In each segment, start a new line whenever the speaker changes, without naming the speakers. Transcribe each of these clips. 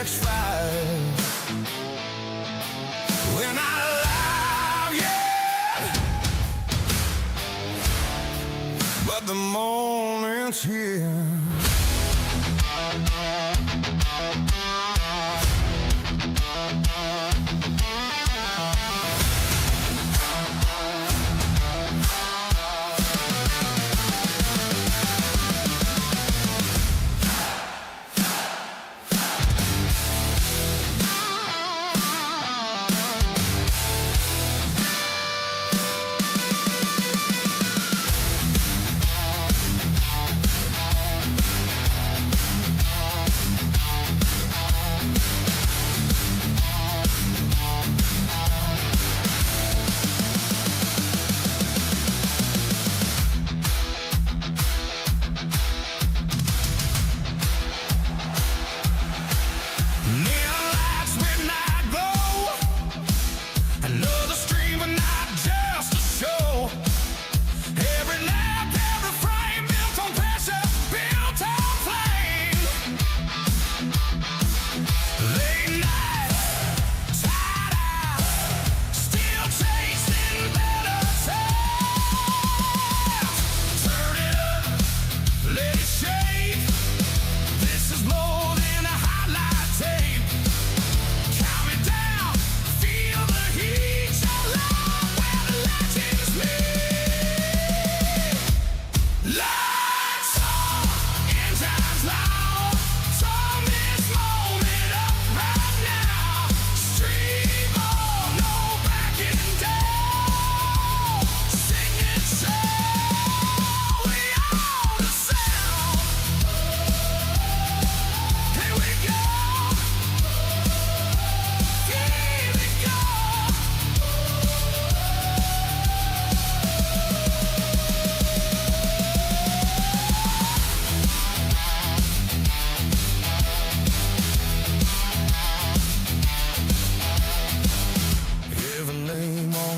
X5. When I love you, but the moment's here.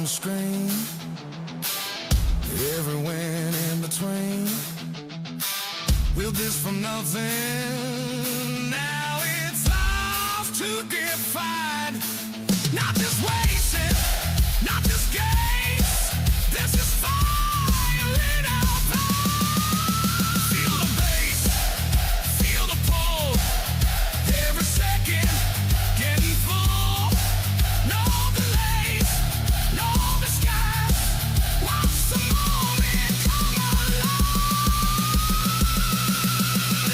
Screen, every win in between. We'll this from nothing. Now it's off to get fired. Not just wasted, not just games. This is fire in our blood. Feel the bass, feel the pull. Every second getting full. No delays, no disguise. Watch the moment come alive.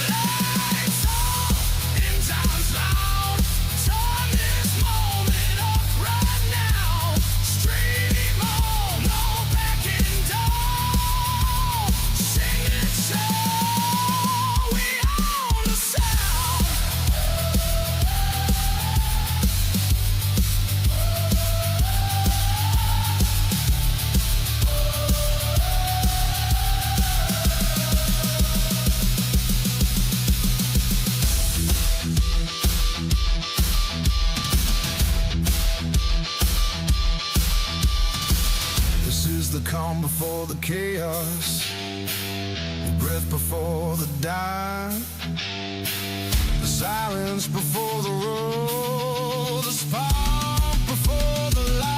Lights on, engines loud. Turn this moment up right now. Stream on, no backing down. Sing it so we own the sound. This is the calm before the chaos, the breath before the dive, the silence before the roar, the spark before the light.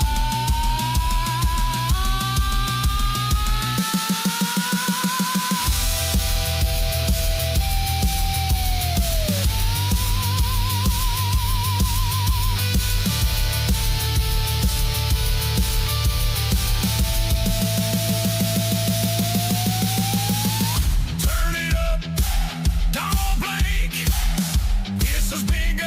Turn it up, don't blink. It's as big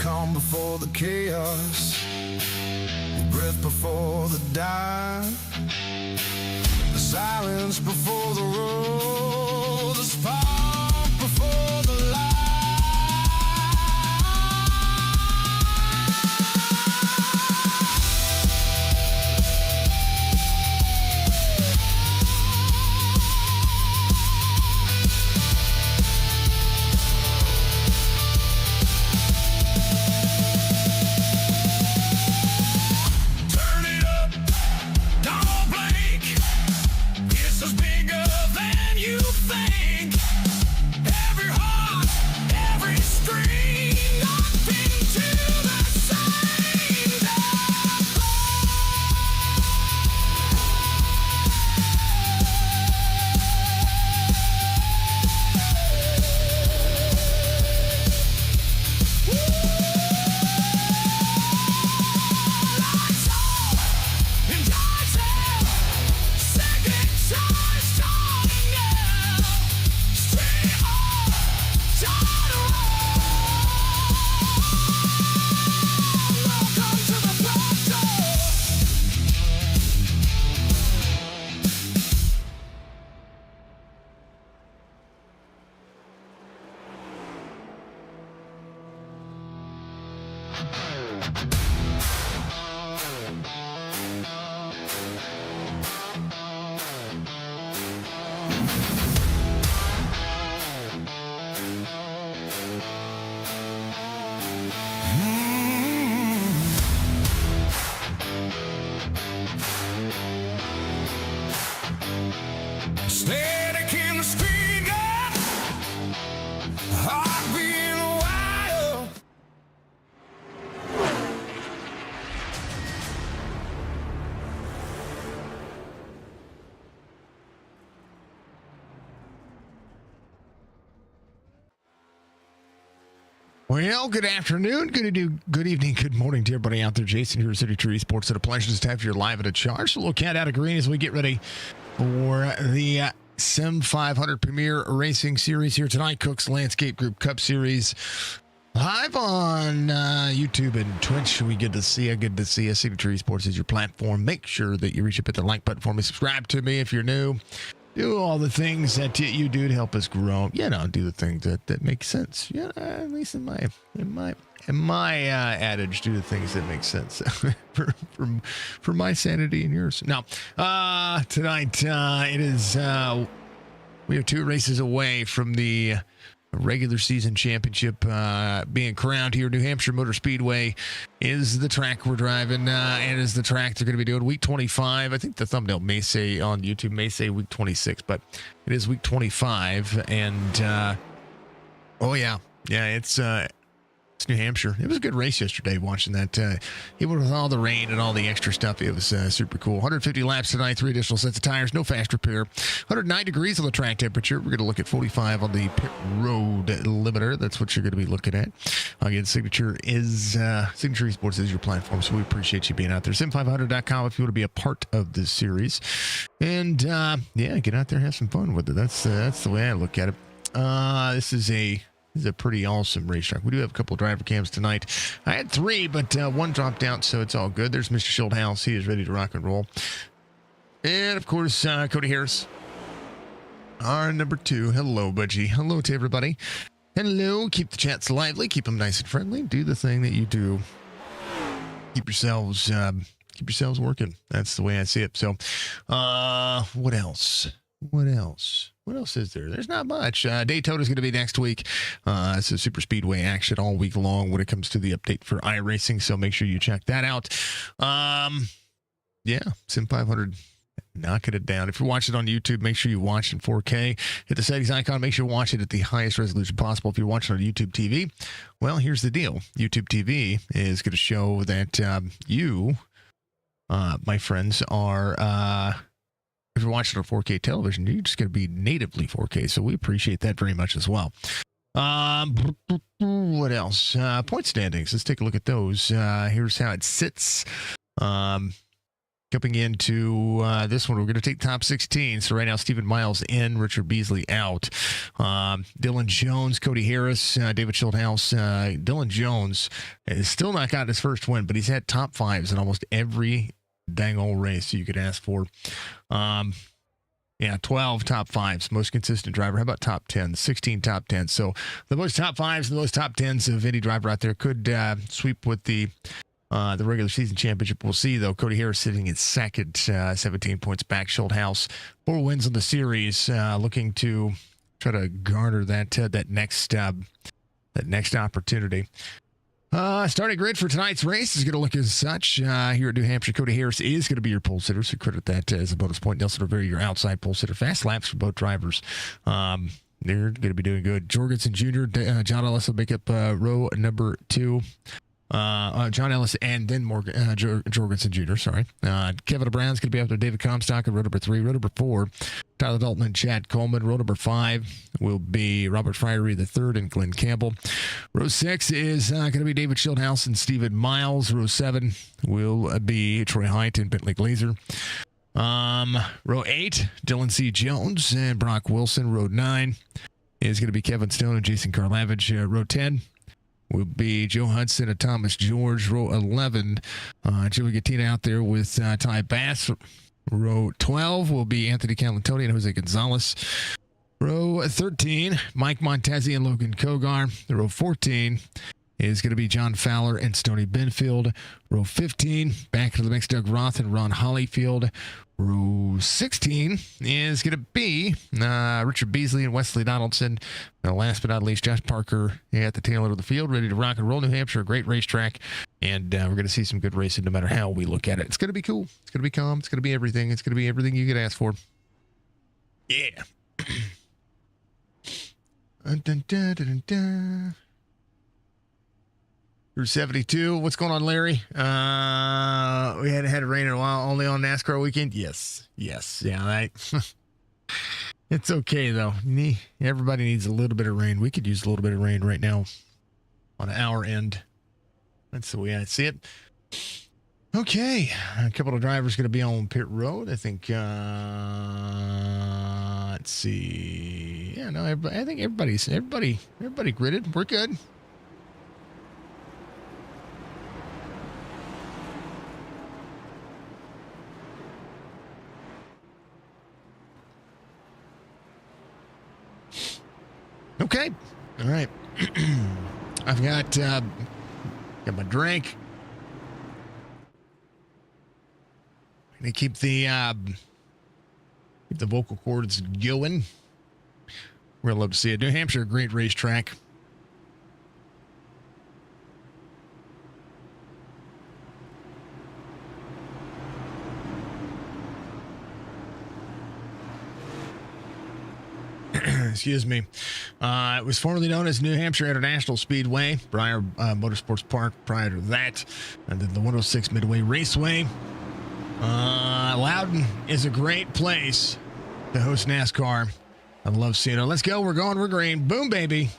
calm before the chaos, the breath before the dive, the silence before the roar, the spark before the light.
Turn it up, don't blink. It's as big Well, good afternoon, good evening, good morning to everybody out there. Jason here at City Tree Sports. It's a pleasure to have you live at a charge. A little cat out of green as we get ready for the SIM500 Premier Racing Series here tonight. Cook's Landscape Group Cup Series live on YouTube and Twitch. We good to see you. Good to see you. City Tree Sports is your platform. Make sure that you reach up at the like button for me. Subscribe to me if you're new. Do all the things that you do to help us grow. You know, do the things that make sense. Yeah, at least in my adage, do the things that make sense for my sanity and yours. Now, tonight it is we are 2 races away from the regular season championship being crowned here. New Hampshire Motor Speedway is the track we're driving and is the track they're going to be doing week 25. I think the thumbnail may say on YouTube may say week 26, but it is week 25. And oh yeah, it's New Hampshire. It was a good race yesterday watching that. Even with all the rain and all the extra stuff, it was super cool. 150 laps tonight, 3 additional sets of tires, no fast repair. 109 degrees on the track temperature. We're going to look at 45 on the pit road limiter. That's what you're going to be looking at. Again, Signature Esports is your platform, so we appreciate you being out there. Sim500.com if you want to be a part of this series. And yeah, get out there and have some fun with it. That's the way I look at it. This is a pretty awesome racetrack. We do have a couple of driver cams tonight. I had 3, but 1 dropped out, so it's all good. There's Mr. Schildhouse. He is ready to rock and roll. And, of course, Cody Harris, our number 2. Hello, Budgie. Hello to everybody. Hello. Keep the chats lively. Keep them nice and friendly. Do the thing that you do. Keep yourselves working. That's the way I see it. So, what else? What else is there? There's not much. Daytona's going to be next week. It's a super speedway action all week long when it comes to the update for iRacing, so make sure you check that out. Yeah, Sim500 knocking it down. If you're watching on YouTube, make sure you watch in 4K. Hit the settings icon. Make sure you watch it at the highest resolution possible. If you're watching on YouTube TV, well, here's the deal. YouTube TV is going to show that you, my friends, are... if you're watching on 4K television, you're just going to be natively 4K, so we appreciate that very much as well. What else? Point standings. Let's take a look at those. Here's how it sits. Jumping into this one, we're going to take top 16. So right now, Stephen Miles in, Richard Beasley out. Dylan Jones, Cody Harris, David Schildhouse. Dylan Jones has still not got his first win, but he's had top 5s in almost every dang old race you could ask for. Yeah, 12 top 5s, most consistent driver. How about top 10? 16 top 10s. So the most top 5s and the most top 10s of any driver out there could sweep with the regular season championship. We'll see, though. Cody Harris sitting in second, 17 points back. Schildhouse, 4 wins in the series, looking to try to garner that next opportunity. Starting grid for tonight's race is going to look as such. Here at New Hampshire, Cody Harris is going to be your pole sitter, so credit that as a bonus point. Nelson Rivera, your outside pole sitter. Fast laps for both drivers. They're going to be doing good. Jorgensen Jr., John Ellis will make up row number 2. John Ellis and then Morgan Jorgensen Jr. Sorry. Kevin Brown's going to be after David Comstock in row number 3. Row number 4, Tyler Dalton and Chad Coleman. Row number 5 will be Robert Fryery III and Glenn Campbell. Row 6 is going to be David Schildhouse and Stephen Miles. Row 7 will be Troy Height and Bentley Glazer. Row 8, Dylan C. Jones and Brock Wilson. Row 9 is going to be Kevin Stone and Jason Karlavich. Row 10 will be Joe Hudson and Thomas George. Row 11, Joey Gattina out there with Ty Bass. Row 12 will be Anthony Calantoni and Jose Gonzalez. Row 13, Mike Montezi and Logan Kogar. Row 14 is going to be John Fowler and Stoney Benfield. Row 15, back to the mix, Doug Roth and Ron Hollyfield. Row 16 is going to be Richard Beasley and Wesley Donaldson. And last but not least, Josh Parker at the tail end of the field, ready to rock and roll. New Hampshire, a great racetrack, and we're going to see some good racing no matter how we look at it. It's going to be cool. It's going to be calm. It's going to be everything. It's going to be everything you could ask for. Yeah. Dun, dun, dun, dun, dun. Through 72. What's going on, Larry? We hadn't had it rain in a while. Only on NASCAR weekend? Yes. Yeah, it's okay, though. Everybody needs a little bit of rain. We could use a little bit of rain right now. on our end. That's the way I see it. Okay, a couple of drivers going to be on pit road. I think. Let's see. Yeah, no, I think everybody gridded. We're good. Okay. All right. I've got my drink. They keep the vocal cords going. We'll love to see it. New Hampshire, great racetrack. Excuse me. It was formerly known as New Hampshire International Speedway, Briar Motorsports Park prior to that, and then the 106 Midway Raceway. Loudon is a great place to host NASCAR. I love seeing it. Let's go. We're going. We're green. Boom, baby.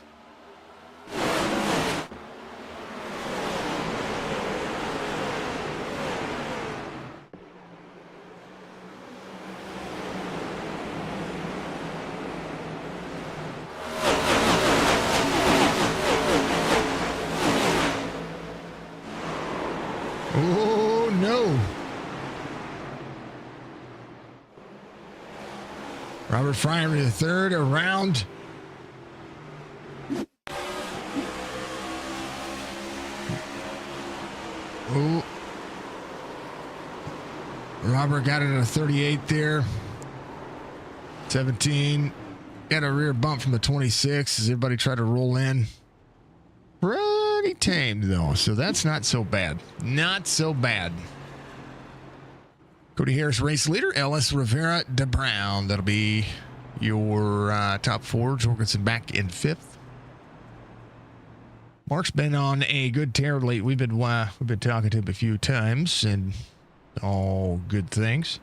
Oh, no. Robert Fryer to the third around. Oh. Robert got it at a 38 there. 17. Got a rear bump from the 26 as everybody tried to roll in. Pretty tamed, though, so that's not so bad. Not so bad. Cody Harris, race leader. Ellis Rivera de Brown. That'll be your top four. Jorgensen back in fifth. Mark's been on a good tear late. We've been talking to him a few times, and all good things.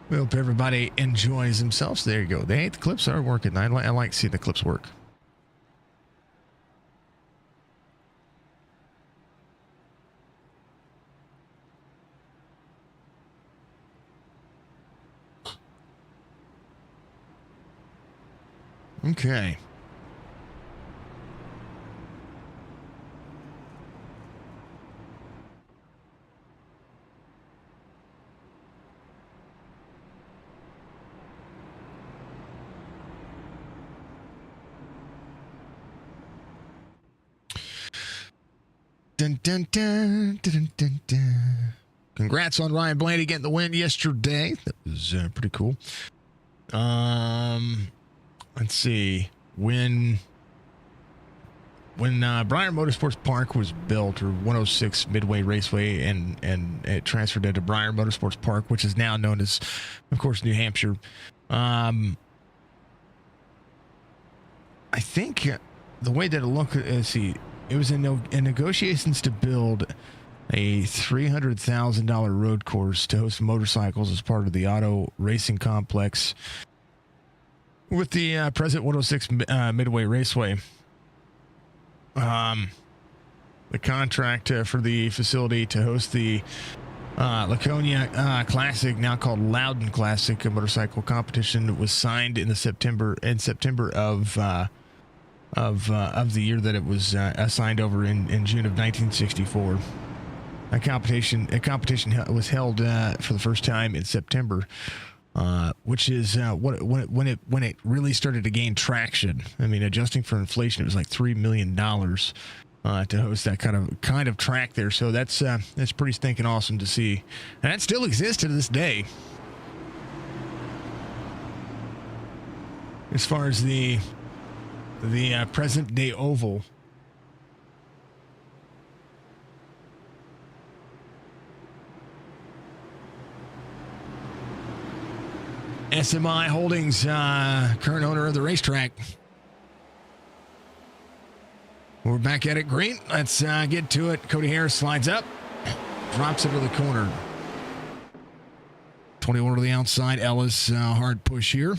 We hope everybody enjoys themselves. There you go. The clips are working. I like seeing the clips work. Okay. Dun, dun, dun, dun, dun, dun. Congrats on Ryan Blaney getting the win yesterday. That was pretty cool. Let's see. When Briar Motorsports Park was built, or 106 Midway Raceway, and it transferred into Briar Motorsports Park, which is now known as, of course, New Hampshire. I think the way that it looked, see, it was in negotiations to build a $300,000 road course to host motorcycles as part of the auto racing complex with the present 106 Midway Raceway. The contract for the facility to host the Laconia Classic, now called Loudon Classic, a motorcycle competition, was signed in September of the year that it was assigned over in June of 1964. A competition was held for the first time in September, which is when it really started to gain traction. I mean, adjusting for inflation, it was like $3 million to host that kind of track there. So that's pretty stinking awesome to see, and that still exists to this day. As far as the present day oval. SMI Holdings, current owner of the racetrack. We're back at it. Green. Let's get to it. Cody Harris slides up, drops into the corner. 21 to the outside. Ellis, hard push here.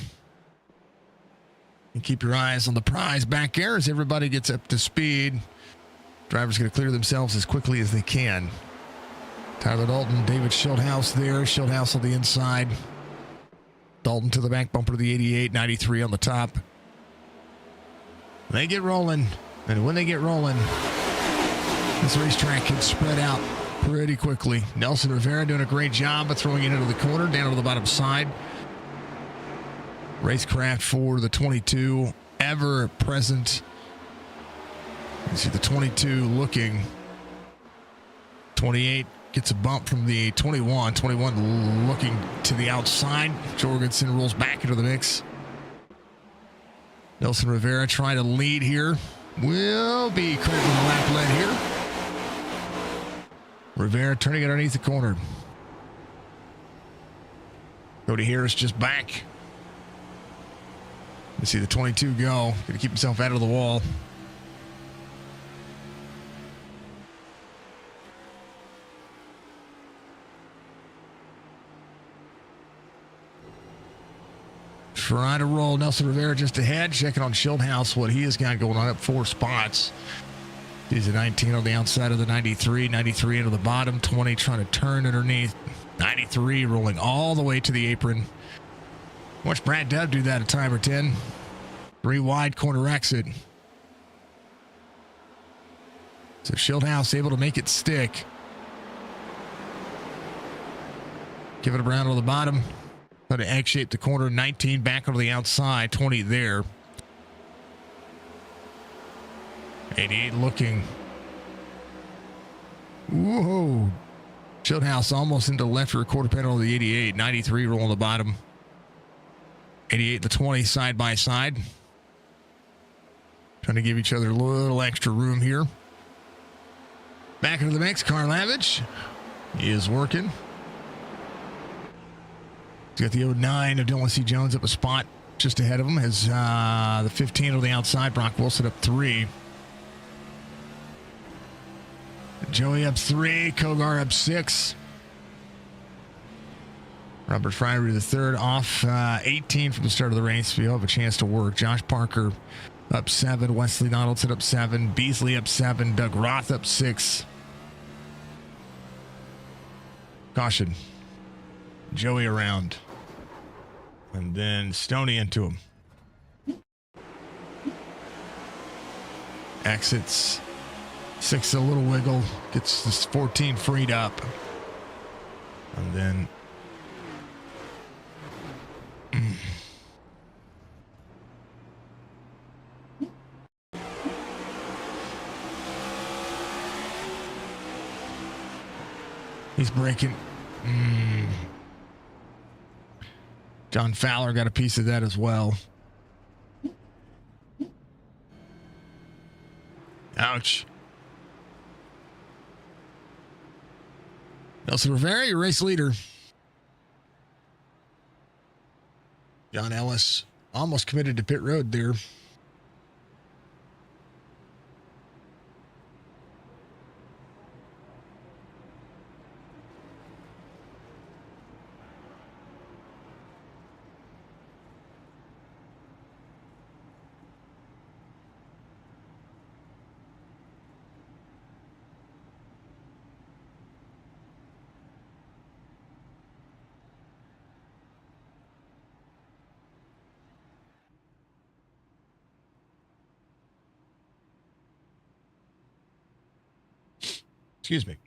And keep your eyes on the prize back there as everybody gets up to speed. Drivers going to clear themselves as quickly as they can. Tyler Dalton, David Schildhouse there. Schildhouse on the inside. Dalton to the back bumper to the 88, 93 on the top. They get rolling. And when they get rolling, this racetrack can spread out pretty quickly. Nelson Rivera doing a great job of throwing it into the corner, down to the bottom side. Racecraft for the 22, ever present. You see the 22 looking. 28 gets a bump from the 21. 21 looking to the outside. Jorgensen rolls back into the mix. Nelson Rivera trying to lead here. Will be credited with a lap lead here. Rivera turning it underneath the corner. Cody Harris just back. You see the 22 go. Going to keep himself out of the wall. Trying to roll. Nelson Rivera just ahead. Checking on Schildhouse what he has got going on, up 4 spots. He's a 19 on the outside of the 93. 93 into the bottom. 20 trying to turn underneath. 93 rolling all the way to the apron. Watch Brad Dove do that a time or 10. 3 wide corner exit. So Schildhouse able to make it stick. Give it around on the bottom. Try to egg shape the corner. 19 back onto the outside. 20 there. 88 looking. Whoa. Schildhouse almost into the left rear quarter panel of the 88. 93 rolling the bottom. 88 the 20 side by side. Trying to give each other a little extra room here. Back into the mix. Carl Lavage is working. He's got the 09 of Dylan C. Jones up a spot just ahead of him. Has the 15 on the outside. Brock Wilson up 3. Joey up 3. Kogar up 6. Robert Fryer the third off 18 from the start of the race. We'll have a chance to work. Josh Parker up 7. Wesley Donaldson up 7. Beasley up 7. Doug Roth up 6. Caution. Joey around. And then Stoney into him. Exits. 6 a little wiggle. Gets this 14 freed up. And then he's breaking. John Fowler got a piece of that as well. Ouch. Nelson Rivera, your race leader. John Ellis almost committed to pit road there. Excuse me.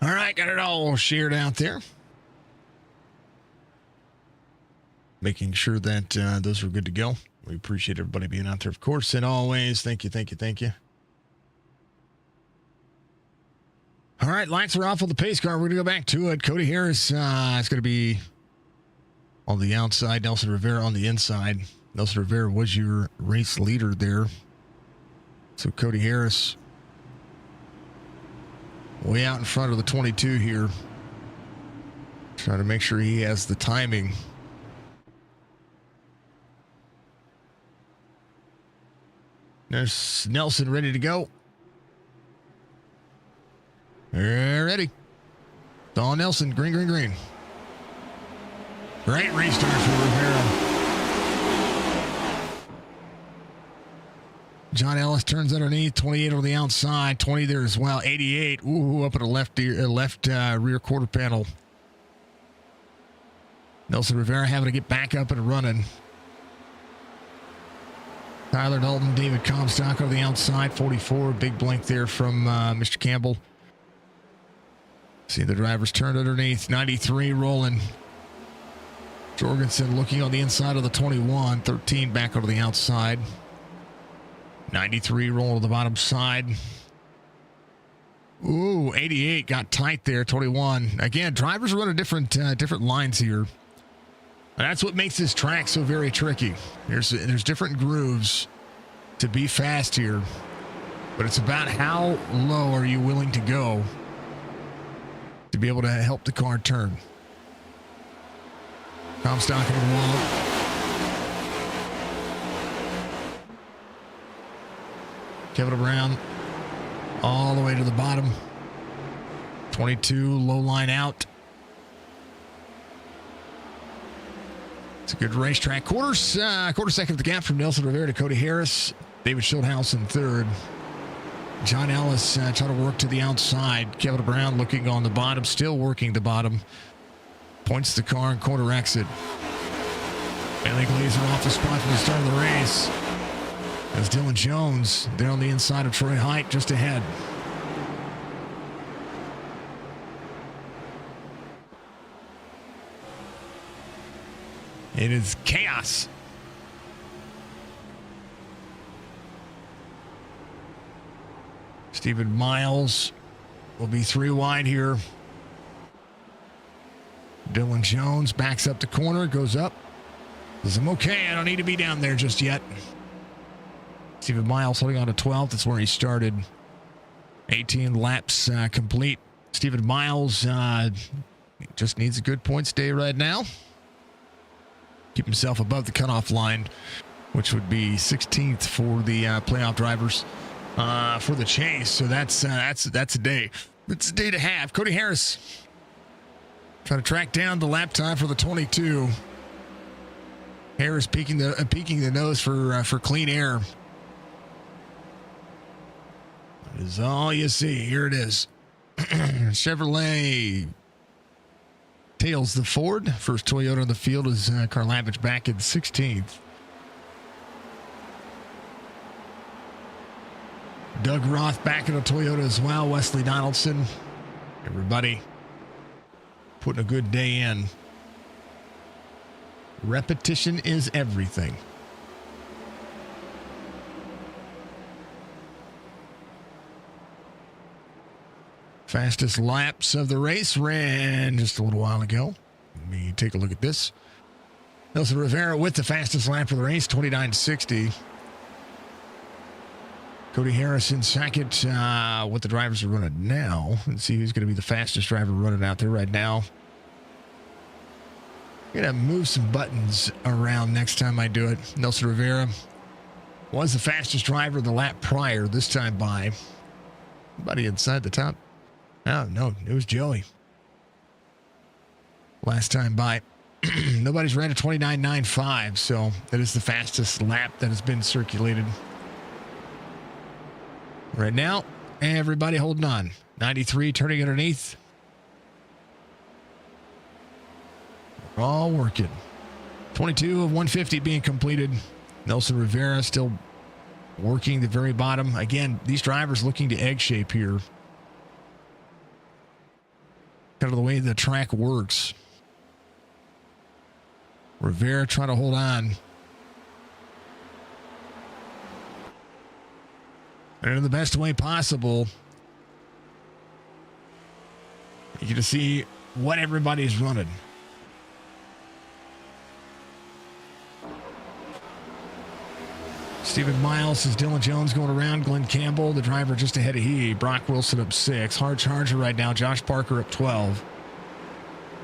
All right, got it all shared out there. making sure that those are good to go. We appreciate everybody being out there, of course, and always. Thank you, thank you, thank you. All right, lights are off on the pace car. We're going to go back to it. Cody Harris is going to be on the outside. Nelson Rivera on the inside. Nelson Rivera was your race leader there. So Cody Harris way out in front of the 22 here. Trying to make sure he has the timing. There's Nelson ready to go. Ready. Don Nelson, green, green, green. Great restart for Rivera. John Ellis turns underneath, 28 on the outside, 20 there as well, 88. Ooh, up at the left rear quarter panel. Nelson Rivera having to get back up and running. Tyler Dalton, David Comstock on the outside, 44. Big blink there from Mr. Campbell. See the drivers turned underneath. 93 rolling. Jorgensen looking on the inside of the 21. 13 back onto the outside. 93 rolling to the bottom side. Ooh, 88 got tight there. 21. Again, drivers are running different lines here. That's what makes this track so very tricky. There's different grooves to be fast here, but it's about how low are you willing to go to be able to help the car turn. Comstock in the wall. Kevin Brown all the way to the bottom. 22 low line out. It's a good racetrack. Quarter second of the gap from Nelson Rivera to Cody Harris. David Schildhouse in third. John Ellis trying to work to the outside. Kevin Brown looking on the bottom, still working the bottom. Points the car and corner exit. Bailey Glazer off the spot from the start of the race. As Dylan Jones there on the inside of Troy Height just ahead. It is chaos. Stephen Miles will be 3 wide here. Dylan Jones backs up the corner, goes up. Says, I'm okay, I don't need to be down there just yet. Stephen Miles holding on to 12th. That's where he started. 18 laps complete. Stephen Miles just needs a good points day right now. Keep himself above the cutoff line, which would be 16th for the playoff drivers for the chase. So that's a day. It's a day to have. Cody Harris trying to track down the lap time for the 22. Harris peeking the nose for clean air. That is all you see. Here it is. Chevrolet tails the Ford. First Toyota on the field is Karlavich back in 16th. Doug Roth back in a Toyota as well. Wesley Donaldson. Everybody putting a good day in. Repetition is everything. Fastest laps of the race ran just a little while ago. Let me take a look at this. Nelson Rivera with the fastest lap of the race, 29.60. Cody Harris in second. What the drivers are running now. Let's see who's going to be the fastest driver running out there right now. I'm going to move some buttons around next time I do it. Nelson Rivera was the fastest driver the lap prior, this time by. Anybody inside the top? Oh, no, it was Joey. Last time by. Nobody's ran a 29.95, so that is the fastest lap that has been circulated. Right now, everybody holding on. 93 turning underneath. We're all working. 22 of 150 being completed. Nelson Rivera still working the very bottom. Again, these drivers looking to egg shape here. Kind of the way the track works. Rivera trying to hold on. And in the best way possible. You get to see what everybody's running. Stephen Miles is Dylan Jones going around. Glenn Campbell, the driver, just ahead of he. Brock Wilson up 6. Hard charger right now. Josh Parker up 12.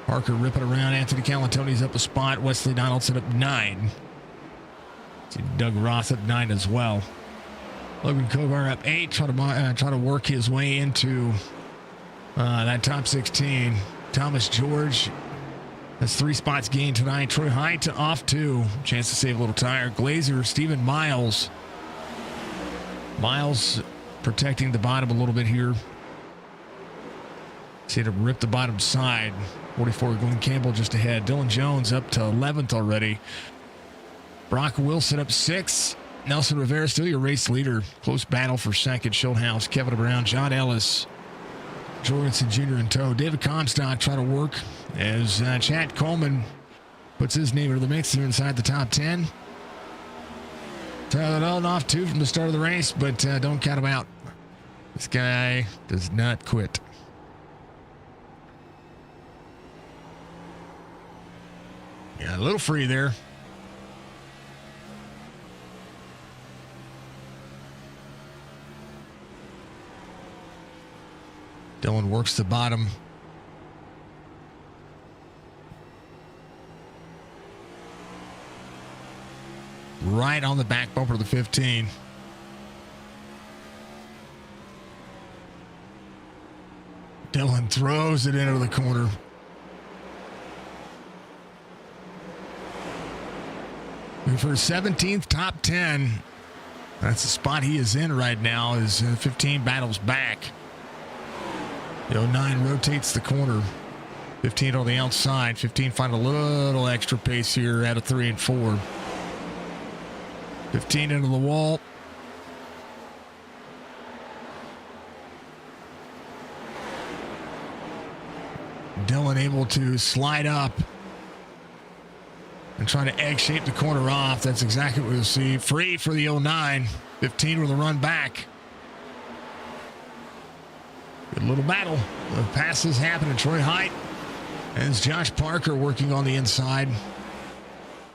Parker ripping around. Anthony Calatoni's up a spot. Wesley Donaldson up 9. See Doug Roth up 9 as well. Logan Kovar up 8. Trying to work his way into that top 16. Thomas George has 3 spots gained tonight. Troy Height off 2. Chance to save a little tire. Glazer, Stephen Miles. Miles protecting the bottom a little bit here. See to rip the bottom side. 44, Glenn Campbell just ahead. Dylan Jones up to 11th already. Brock Wilson up 6. Nelson Rivera still your race leader. Close battle for second. Schulthouse, Kevin Brown, John Ellis, Jorgensen Jr. in tow. David Comstock trying to work as Chad Coleman puts his name into the mix here inside the top 10. Tyler Elton off 2 from the start of the race, but don't count him out. This guy does not quit. Yeah, a little free there. Dylan works the bottom. Right on the back bumper of the 15. Dylan throws it into the corner. For 17th, top 10. That's the spot he is in right now as 15 battles back. The 09 rotates the corner. 15 on the outside. 15 find a little extra pace here out of 3 and 4. 15 into the wall. Dylan able to slide up and try to egg shape the corner off. That's exactly what we'll see. Free for the 09. 15 with a run back. Good little battle. The passes happening. Troy Height and Josh Parker working on the inside.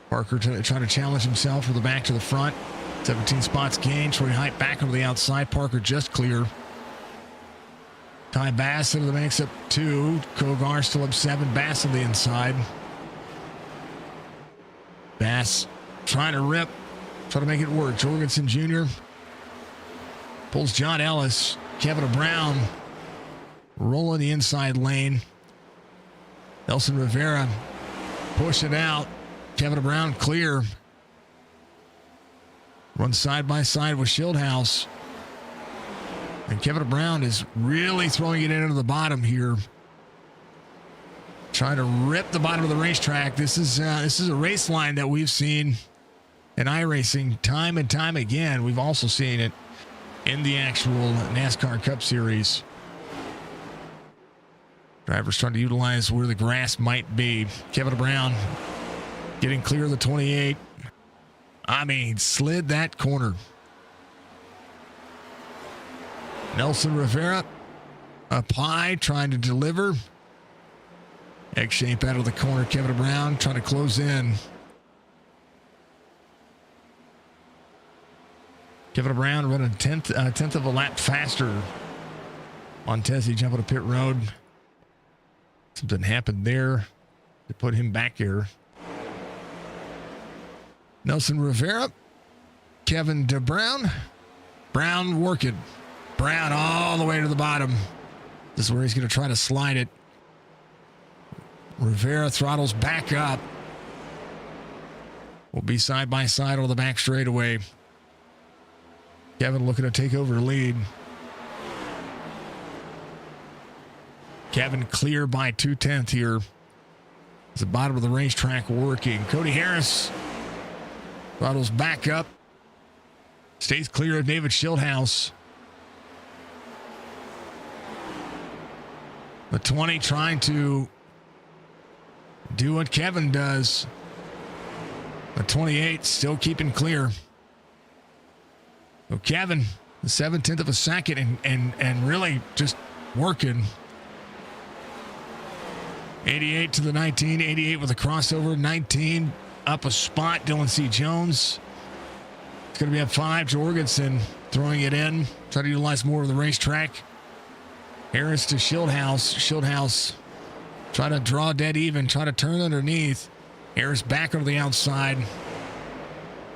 Parker trying to challenge himself from the back to the front. 17 spots gained. Troy Height back on the outside. Parker just clear. Ty Bass into the mix up 2. Kogar still up 7. Bass on the inside. Bass trying to rip. Trying to make it work. Jorgensen Jr. pulls John Ellis. Kevin Brown rolling the inside lane. Nelson Rivera push it out. Kevin Brown clear. Runs side by side with Schildhouse. And Kevin Brown is really throwing it into the bottom here. Trying to rip the bottom of the racetrack. This is a race line that we've seen in iRacing time and time again. We've also seen it in the actual NASCAR Cup Series. Drivers trying to utilize where the grass might be. Kevin Brown getting clear of the 28. I mean, slid that corner. Nelson Rivera up high, trying to deliver. Egg shape out of the corner. Kevin Brown trying to close in. Kevin Brown running a tenth of a lap faster. Montesi jumping to pit road. Something happened there to put him back here. Nelson Rivera. Kevin DeBrown. Brown working. Brown all the way to the bottom. This is where he's going to try to slide it. Rivera throttles back up. Will be side by side on the back straightaway. Kevin looking to take over the lead. Kevin clear by 2/10 here. It's the bottom of the racetrack working. Cody Harris throttles back up. Stays clear of David Schildhouse. The 20 trying to do what Kevin does. The 28 still keeping clear. So Kevin, the 0.7 of a second and really just working. 88 to the 19, 88 with a crossover, 19 up a spot. Dylan C. Jones. It's going to be at 5. Jorgensen throwing it in. Try to utilize more of the racetrack. Harris to Schildhaus. Schildhaus try to draw dead even. Try to turn underneath. Harris back over the outside.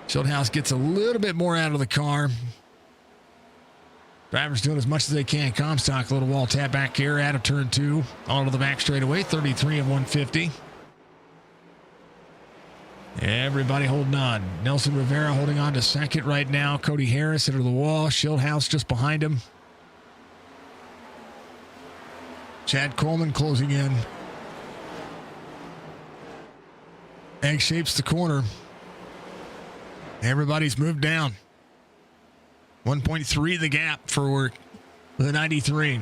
Schildhaus gets a little bit more out of the car. Drivers doing as much as they can. Comstock, a little wall tap back here out of turn 2. Onto the back straightaway. 33 and 150. Everybody holding on. Nelson Rivera holding on to second right now. Cody Harris into the wall. Schildhaus just behind him. Chad Coleman closing in. Egg shapes the corner. Everybody's moved down. 1.3 the gap for the 93.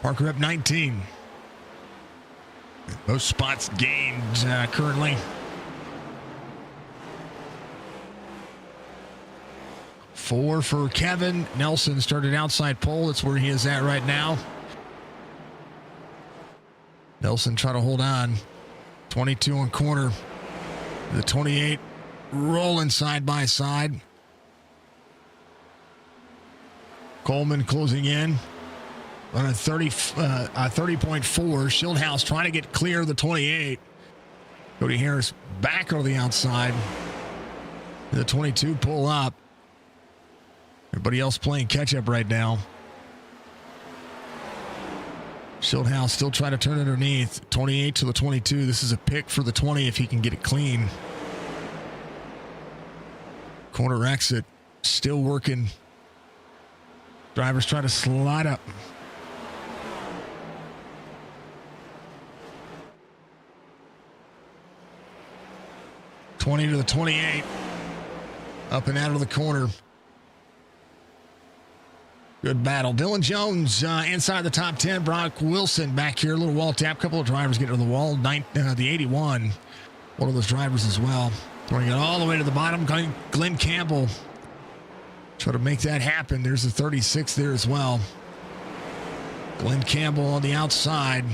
Parker up 19. Most spots gained currently. 4 for Kevin. Nelson started outside pole. That's where he is at right now. Nelson trying to hold on. 22 on corner. The 28 rolling side by side. Coleman closing in on a 30.4. Schildhaus trying to get clear of the 28. Cody Harris back on the outside. The 22 pull up. Everybody else playing catch up right now. Schildhaus still trying to turn underneath. 28 to the 22. This is a pick for the 20 if he can get it clean. Corner exit. Still working. Drivers try to slide up. (20 to the 28). Up and out of the corner. Good battle. Dylan Jones inside the top 10. Brock Wilson back here. A little wall tap. Couple of drivers getting to the wall. The 81. One of those drivers as well. Throwing it all the way to the bottom. Glenn Campbell. Try to make that happen. There's a 36 there as well. Glenn Campbell on the outside.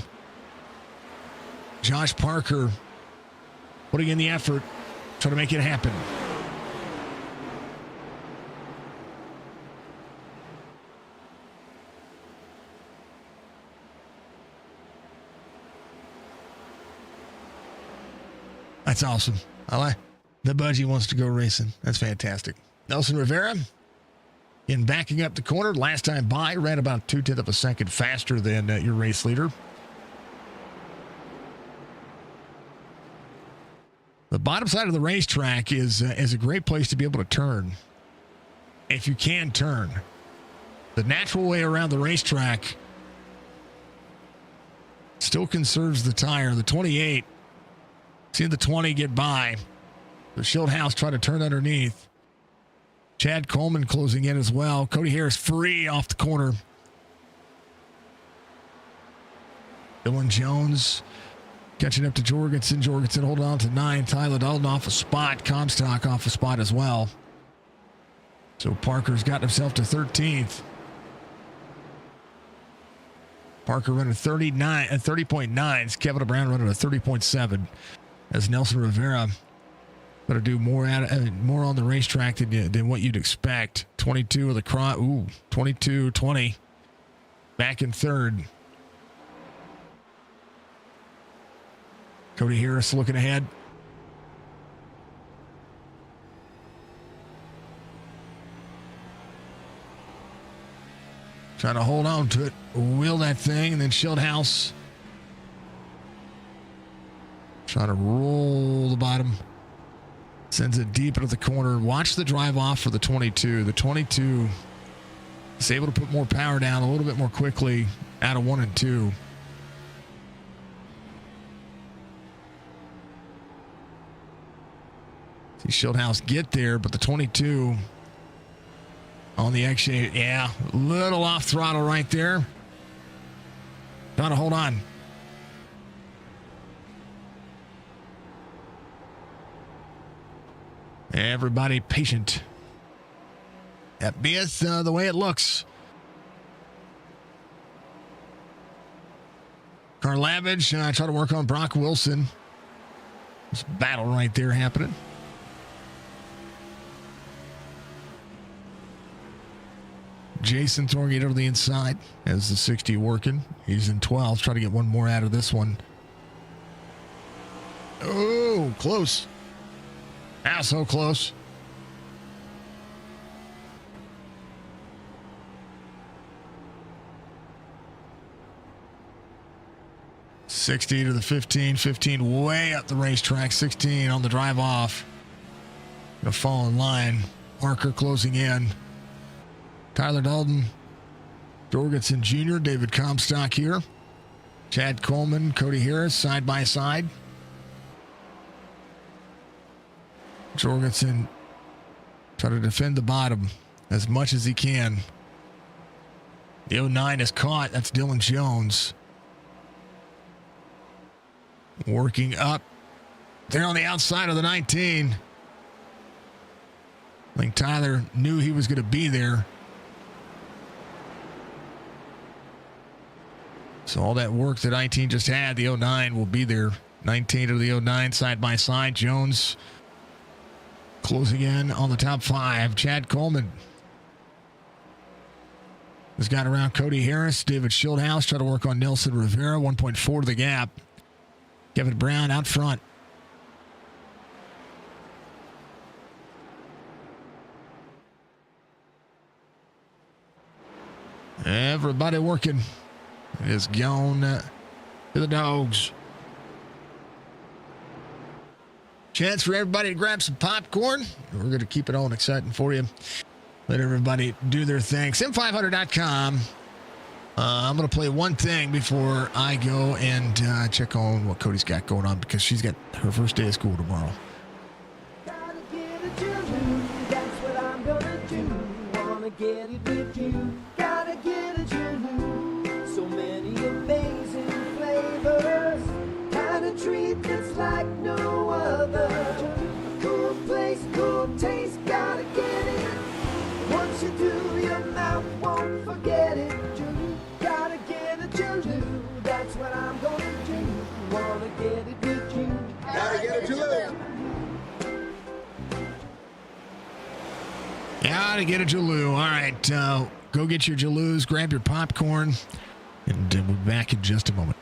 Josh Parker putting in the effort. Trying to make it happen. That's awesome. I like the budgie wants to go racing. That's fantastic. Nelson Rivera in backing up the corner. Last time by, ran about 0.2 of a second faster than your race leader. The bottom side of the racetrack is a great place to be able to turn. If you can turn. The natural way around the racetrack still conserves the tire. The 28. Seeing the 20 get by. The Schildhaus try to turn underneath. Chad Coleman closing in as well. Cody Harris free off the corner. Dylan Jones catching up to Jorgensen. Jorgensen holding on to 9. Tyler Dalton off a spot. Comstock off a spot as well. So Parker's got himself to 13th. Parker running 30.9. Kevin Brown running a 30.7. As Nelson Rivera going to do more on the racetrack than what you'd expect. 22 with a cross. 22-20. Back in third. Cody Harris looking ahead. Trying to hold on to it. Wheel that thing. And then Schildhaus trying to roll the bottom. Sends it deep into the corner. Watch the drive off for the 22. The 22 is able to put more power down a little bit more quickly out of 1 and 2. See Schildhaus get there, but the 22 on the X-shape. Yeah, a little off throttle right there. Trying to hold on. Everybody patient. That beeth the way it looks. Karlavage try to work on Brock Wilson. There's a battle right there happening. Jason throwing it over the inside as the 60 working. He's in 12th. Trying to get one more out of this one. Oh, close. Ah, so close. $60 to the 15. 15 way up the racetrack. 16 on the drive off. Gonna fall in line. Parker closing in. Tyler Dalton, Jorgensen Jr., David Comstock here. Chad Coleman, Cody Harris, side by side. Jorgensen trying to defend the bottom as much as he can. The 09 is caught. That's Dylan Jones. Working up there on the outside of the 19. I think Tyler knew he was going to be there. So all that work that 19 just had, the 09 will be there. 19 to the 09, side by side. Jones closing in on the top 5. Chad Coleman has got around Cody Harris. David Schildhouse trying to work on Nelson Rivera. 1.4 to the gap. Kevin Brown out front. Everybody working. It is gone to the dogs. Chance for everybody to grab some popcorn. We're going to keep it on exciting for you. Let everybody do their thing. SIM500.com. I'm going to play one thing before I go and check on what Cody's got going on because she's got her first day of school tomorrow.
Gotta get it to you. That's what I'm gonna do. Wanna get it with you. Gotta get it to you. So many amazing flavors. Kind of treat that's like no other. A cool place, cool taste. Gotta get it. Once you do, your mouth won't forget it. Gotta get it to you. That's what I'm gonna do. Wanna get it with you. Gotta get it to you.
Gotta get a Jaloo. All right, go get your Jaloos, grab your popcorn, and we'll be back in just a moment.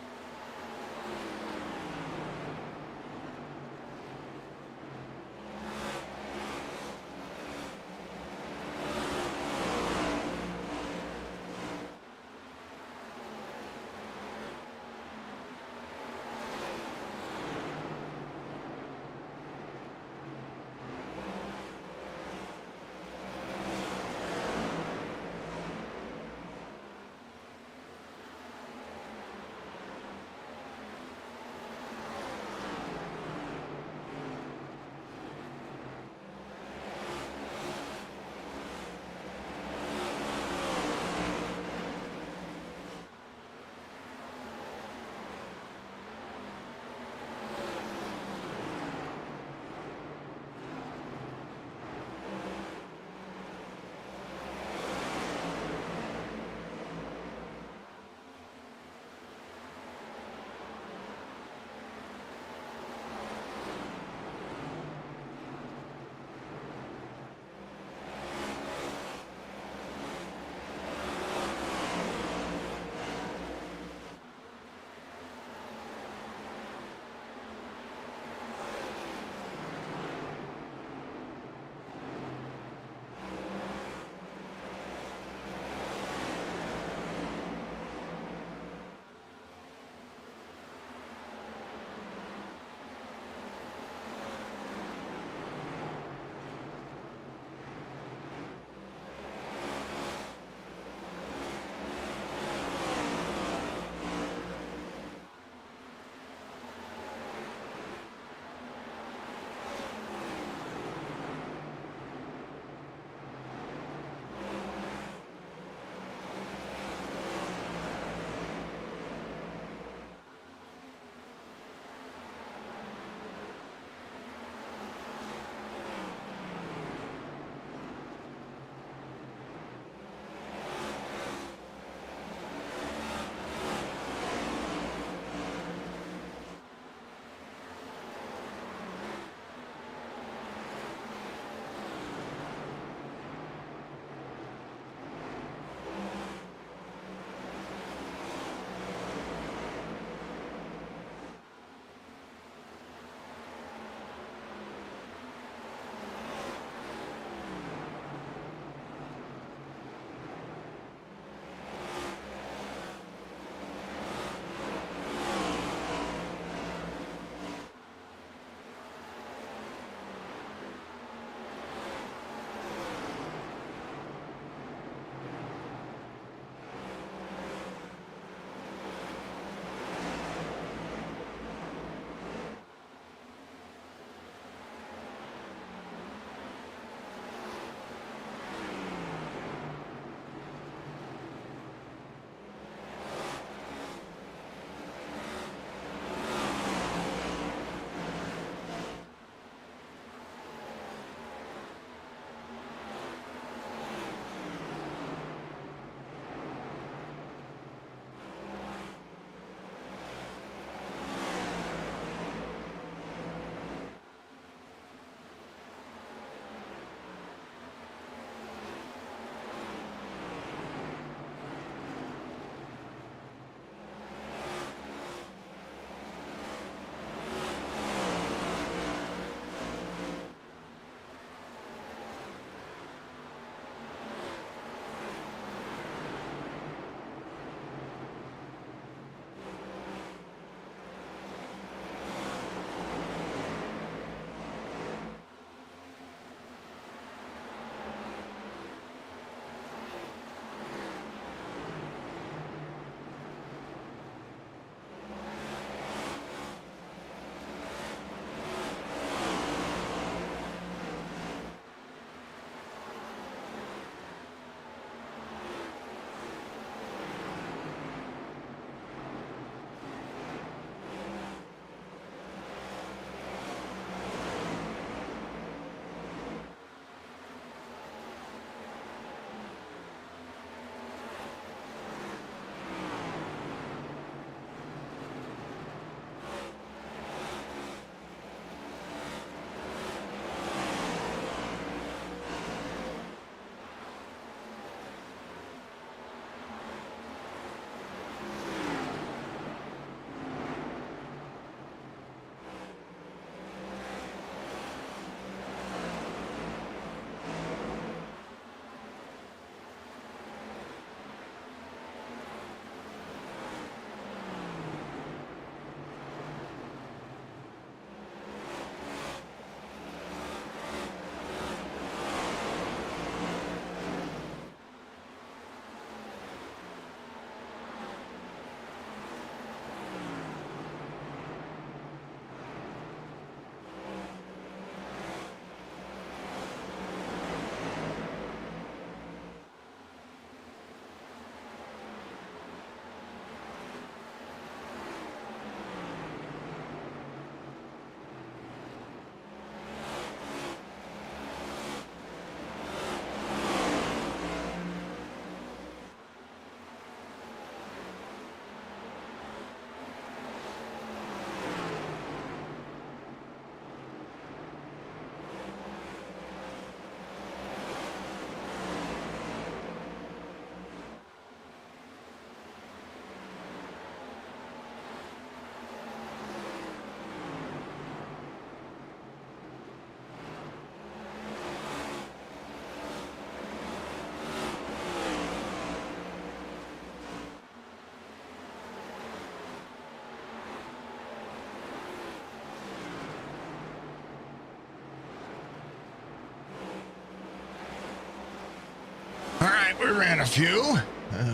ran a few.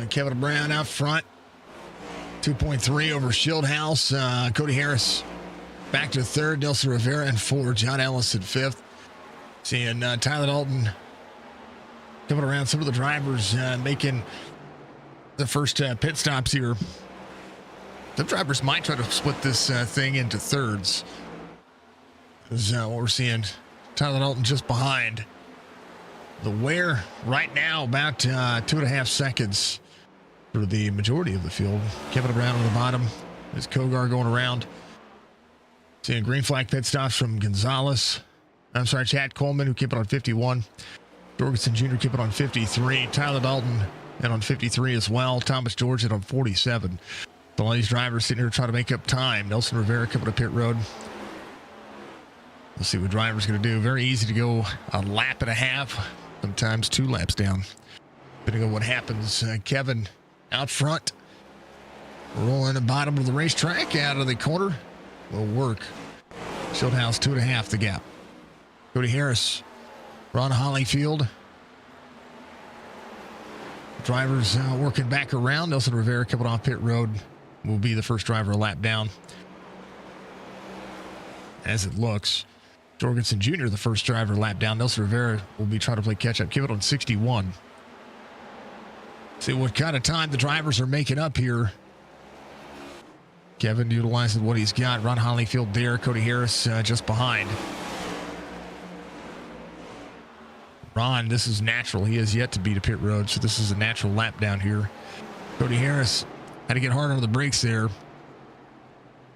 Kevin Brown out front. 2.3 over Shieldhouse. Cody Harris back to third. Nelson Rivera in fourth. John Ellis in fifth. Seeing Tyler Dalton coming around. Some of the drivers making the first pit stops here. Some drivers might try to split this thing into thirds. Is what we're seeing. Tyler Dalton just behind. The wear right now about 2.5 seconds for the majority of the field. Kevin Brown on the bottom. There's Kogar going around. Seeing green flag pit stops from Gonzalez. I'm sorry, Chad Coleman, who kept it on 51. Jorgensen Jr. kept it on 53. Tyler Dalton and on 53 as well. Thomas George on 47. So all these drivers sitting here trying to make up time. Nelson Rivera coming to pit road. We'll see what driver's going to do. Very easy to go a lap and a half, sometimes 2 laps down, depending on what happens. Kevin out front, rolling the bottom of the racetrack out of the corner. Will work. Shieldhouse 2.5 the gap. Cody Harris, Ron Hollyfield. Drivers working back around. Nelson Rivera coming off pit road will be the first driver a lap down. As it looks, Jorgensen Jr., the first driver lap down. Nelson Rivera will be trying to play catch up. Keep it on 61. See what kind of time the drivers are making up here. Kevin utilizing what he's got. Ron Hollyfield there. Cody Harris just behind. Ron, this is natural. He has yet to beat a pit road, so this is a natural lap down here. Cody Harris had to get hard on the brakes there.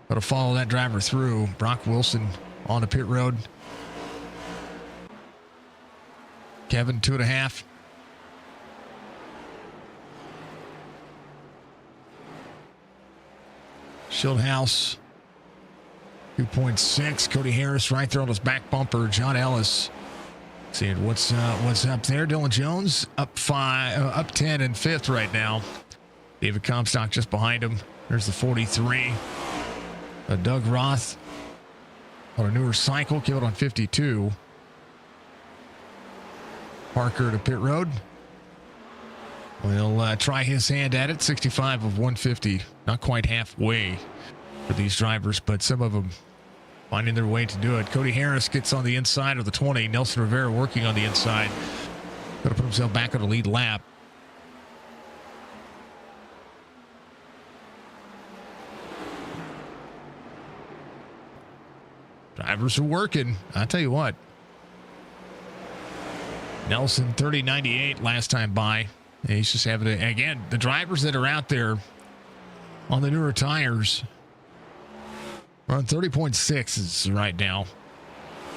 Got to follow that driver through. Brock Wilson on the pit road. Kevin, 2.5. Shieldhouse, 2.6. Cody Harris right there on his back bumper. John Ellis. Seeing what's up there. Dylan Jones up 10 and 5th right now. David Comstock just behind him. There's the 43. Doug Roth on a newer cycle, killed on 52. Parker to pit road. Will try his hand at it. 65 of 150. Not quite halfway for these drivers, but some of them finding their way to do it. Cody Harris gets on the inside of the 20. Nelson Rivera working on the inside. Got to put himself back on the lead lap. Drivers are working. I tell you what. Nelson 30.98 last time by. He's just having to, again, the drivers that are out there on the newer tires are on 30.6 right now.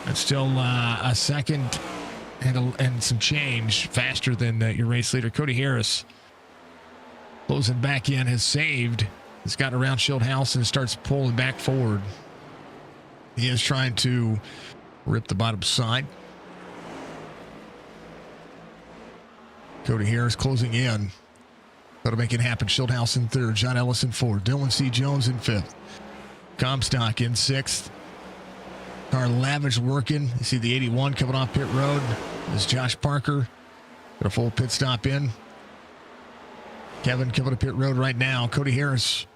It's still a second and some change faster than your race leader. Cody Harris closing back in has saved. He's got around Shieldhouse and starts pulling back forward. He is trying to rip the bottom side. Cody Harris closing in. Got to make it happen. Shieldhouse in third. John Ellis in fourth. Dylan C. Jones in fifth. Comstock in sixth. Carl Lavage working. You see the 81 coming off pit road. This is Josh Parker. Got a full pit stop in. Kevin coming to pit road right now. Cody Harris.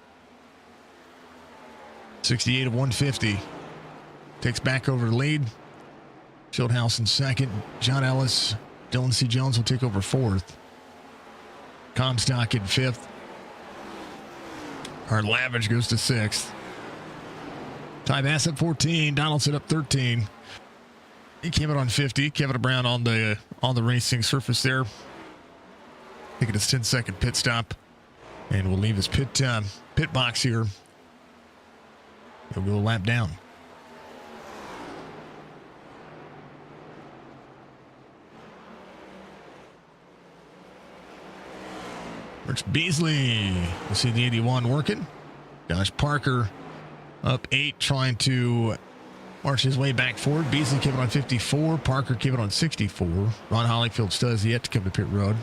68 of 150. Takes back over the lead. Shieldhouse in second. John Ellis. Dylan C. Jones will take over fourth. Comstock in fifth. Our Lavage goes to sixth. Ty Bass at 14. Donaldson up 13. He came in on 50. Kevin Brown on the racing surface there. Taking his 10-second pit stop. And we'll leave his pit box here. He'll go a lap down. Rich Beasley. We'll see the 81 working. Josh Parker up 8, trying to march his way back forward. Beasley came on 54. Parker came on 64. Ron Hollyfield still has yet to come to pit road.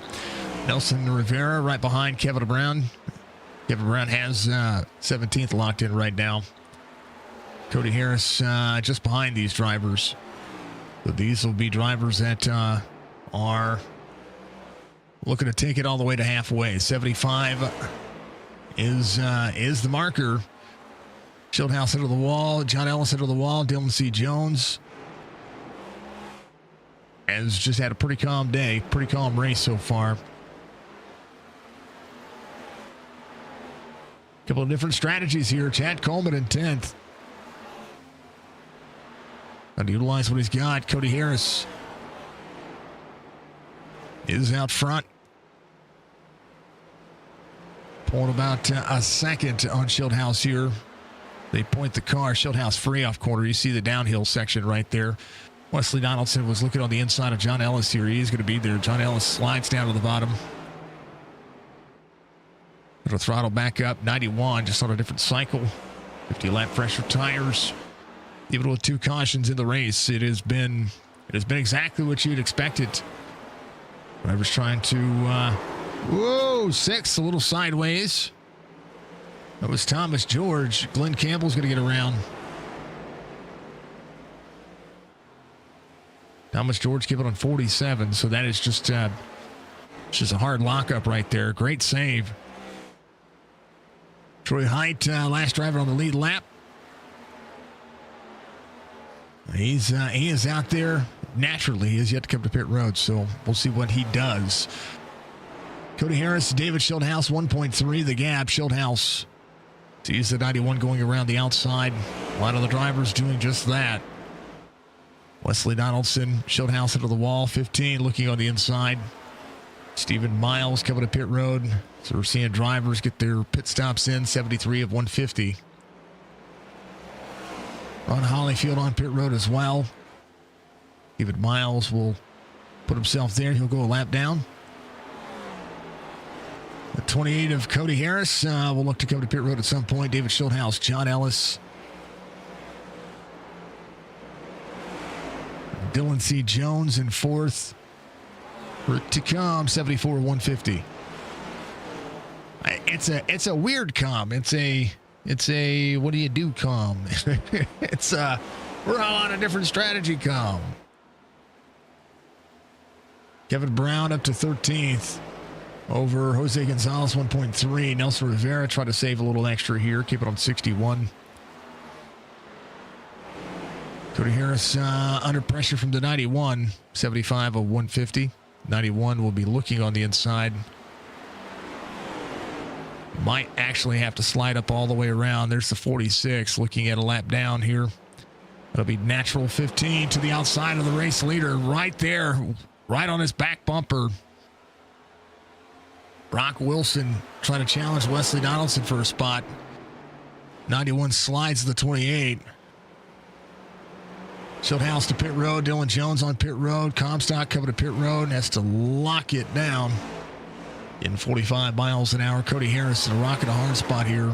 Nelson Rivera right behind Kevin Brown. Kevin Brown has 17th locked in right now. Cody Harris just behind these drivers. So these will be drivers that are looking to take it all the way to halfway. 75 is the marker. Schildhouse into the wall. John Ellis into the wall. Dylan C. Jones has just had a pretty calm day. Pretty calm race so far. Couple of different strategies here. Chad Coleman in 10th. Got to utilize what he's got. Cody Harris is out front. Pulling about a second on Schildhouse here. They point the car. Schildhouse free off corner. You see the downhill section right there. Wesley Donaldson was looking on the inside of John Ellis here. He's going to be there. John Ellis slides down to the bottom. It'll throttle back up. 91, just on a different cycle. 50 lap pressure tires. Even with 2 cautions in the race, it has been exactly what you'd expected. Driver's trying to, whoa, 6, a little sideways. That was Thomas George. Glenn Campbell's going to get around. Thomas George gave it on 47, so that is just a hard lockup right there. Great save. Troy Height, last driver on the lead lap. He is out there naturally. He has yet to come to pit road, so we'll see what he does. Cody Harris, David Schildhouse, 1.3 the gap. Schildhouse sees the 91 going around the outside. A lot of the drivers doing just that. Wesley Donaldson, Schildhouse into the wall, 15 looking on the inside. Stephen Miles coming to pit road. So we're seeing drivers get their pit stops in, 73 of 150. Ron Hollyfield on pit road as well. David Miles will put himself there. He'll go a lap down. The 28 of Cody Harris will look to come to pit road at some point. David Schildhouse, John Ellis. Dylan C. Jones in 4th. To come, 74 of 150. It's a weird calm. It's a what do you do calm? We're all on a different strategy calm. Kevin Brown up to 13th over Jose Gonzalez 1.3. Nelson Rivera tried to save a little extra here. Keep it on 61. Cody Harris under pressure from the 91. 75 of 150. 91 will be looking on the inside. Might actually have to slide up all the way around. There's the 46 looking at a lap down here. That'll be natural 15 to the outside of the race leader right there, right on his back bumper. Brock Wilson trying to challenge Wesley Donaldson for a spot. 91 slides to the 28. Schildhouse to pit road. Dylan Jones on pit road. Comstock coming to pit road and has to lock it down. In 45 miles an hour. Cody Harris in a rocket a hard spot here.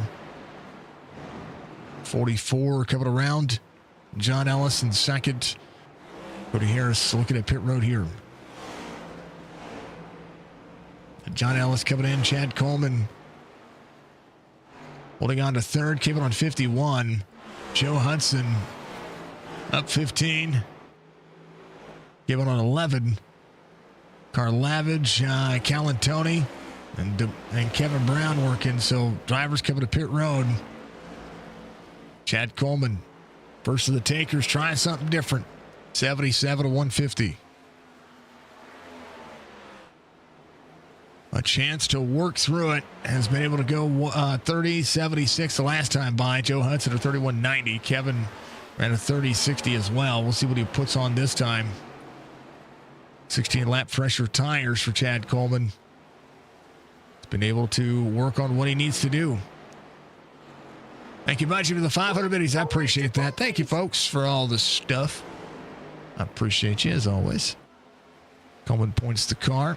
44 coming around. John Ellis in second. Cody Harris looking at pit road here. John Ellis coming in. Chad Coleman holding on to third. Keeping on 51. Joe Hudson up 15. Giving on 11. Carlavage, Calantoni, and Kevin Brown working. So drivers coming to pit road. Chad Coleman, first of the takers, trying something different. 77 to 150. A chance to work through it. Has been able to go 30-76 the last time by. Joe Hudson at 31.90. Kevin ran a 30.60 as well. We'll see what he puts on this time. 16 lap pressure tires for Chad Coleman. He's been able to work on what he needs to do. Thank you, Budgie, for the 500 biddies. I appreciate that. Thank you, folks, for all this stuff. I appreciate you, as always. Coleman points the car.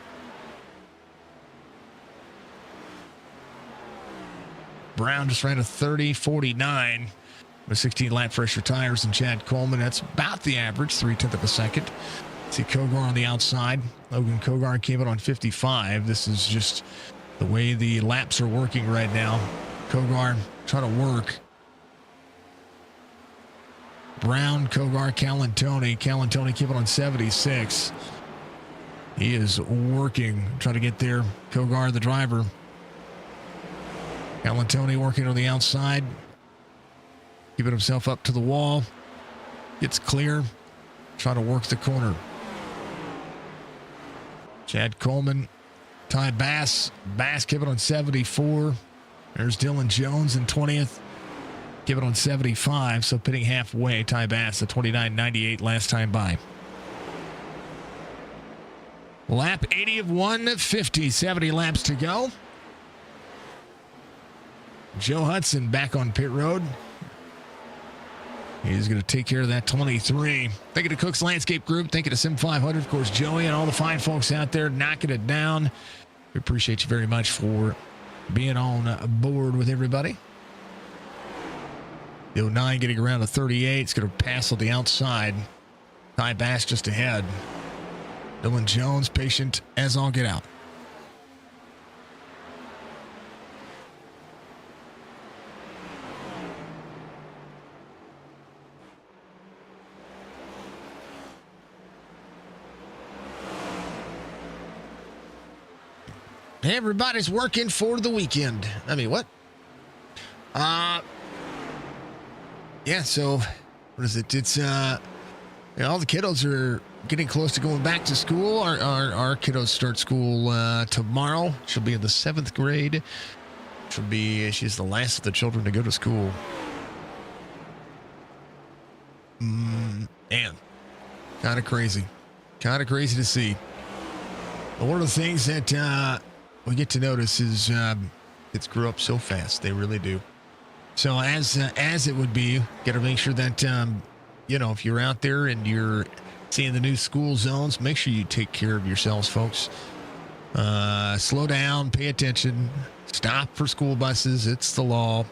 Brown just ran a 30.49 with 16 lap pressure tires, and Chad Coleman, that's about the average, 0.3 of a second. See Kogar on the outside. Logan Kogar came in on 55. This is just the way the laps are working right now. Kogar trying to work. Brown, Kogar, Calantoni. Calantoni keep it on 76. He is working, trying to get there. Kogar, the driver. Galantoni working on the outside. Keeping himself up to the wall. Gets clear. Trying to work the corner. Chad Coleman. Ty Bass. Bass keep it on 74. There's Dylan Jones in 20th. Give it on 75. So pitting halfway. Ty Bass, the 29.98 last time by. Lap 80 of 150. 70 laps to go. Joe Hudson back on pit road. He's going to take care of that 23. Thank you to Cook's Landscape Group. Thank you to SIM500. Of course, Joey and all the fine folks out there knocking it down. We appreciate you very much for being on board with everybody. The 09 getting around to 38. It's going to pass on the outside. Ty Bass just ahead. Dylan Jones patient as all get out. Everybody's working for the weekend. I mean, what? Yeah, so what is it? It's all the kiddos are getting close to going back to school. Our kiddos start school tomorrow. She'll be in the 7th grade. She's the last of the children to go to school. Man, kind of crazy to see. But one of the things that we get to notice is kids grow up so fast. They really do. So as it would be, got to make sure that if you're out there and you're seeing the new school zones, make sure you take care of yourselves, folks. Slow down, pay attention, stop for school buses. It's the law.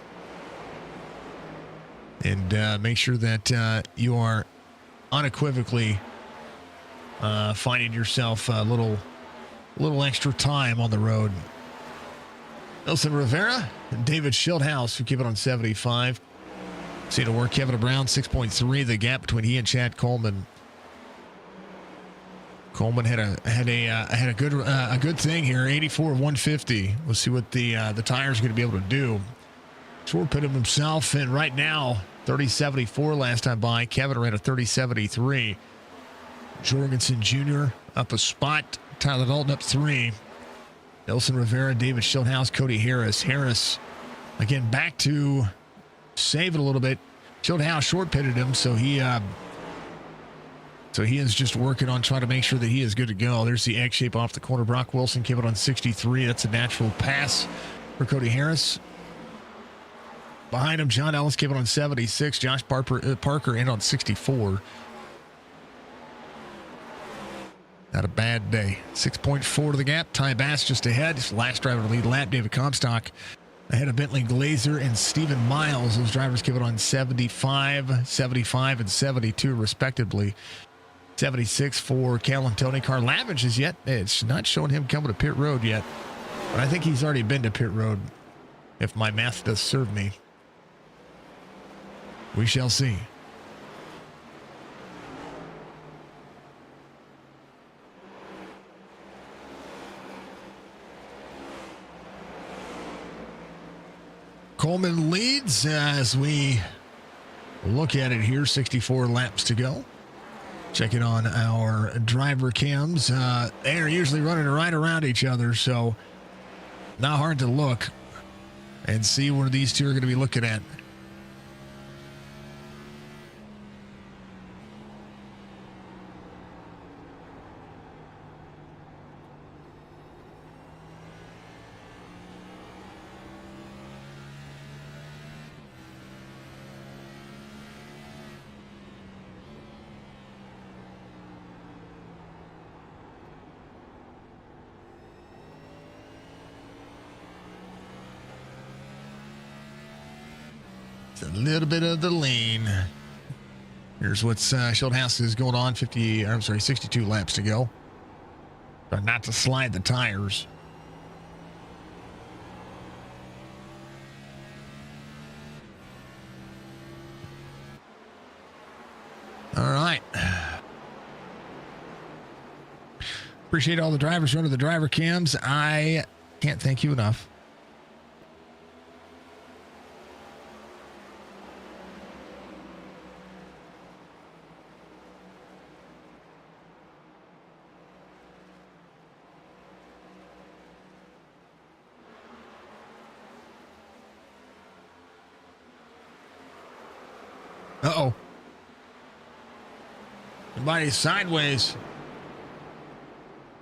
And make sure that you are unequivocally finding yourself a little extra time on the road. Nelson Rivera and David Schildhouse, who keep it on 75. See to work. Kevin Brown, 6.3. The gap between he and Chad Coleman. Coleman had a good thing here. 84 of 150. We'll see what the tires are going to be able to do. Short pit him himself, and right now 30.74 last time by. Kevin ran a 30.73. Jorgensen Jr. up a spot. Tyler Dalton up 3. Nelson Rivera, David Schildhouse, Cody Harris. Harris, again, back to save it a little bit. Schildhouse short pitted him, so he is just working on trying to make sure that he is good to go. There's the egg shape off the corner. Brock Wilson kept it on 63. That's a natural pass for Cody Harris. Behind him, John Ellis kept it on 76. Josh Parker in on 64. Not a bad day. 6.4 to the gap. Ty Bass just ahead. Last driver to lead lap. David Comstock ahead of Bentley Glazer and Stephen Miles. Those drivers give it on 75, 75, and 72 respectively. 76 for Calantoni. Carl Lavage is yet. It's not showing him coming to pit road yet. But I think he's already been to pit road, if my math does serve me. We shall see. Coleman leads as we look at it here. 64 laps to go. Checking on our driver cams. They are usually running right around each other, so not hard to look and see where these two are going to be looking at. A little bit of the lean. Here's what's Schildhouse is going on. 62 laps to go. But not to slide the tires. All right. Appreciate all the drivers running the driver cams. I can't thank you enough. Uh-oh. Somebody's sideways.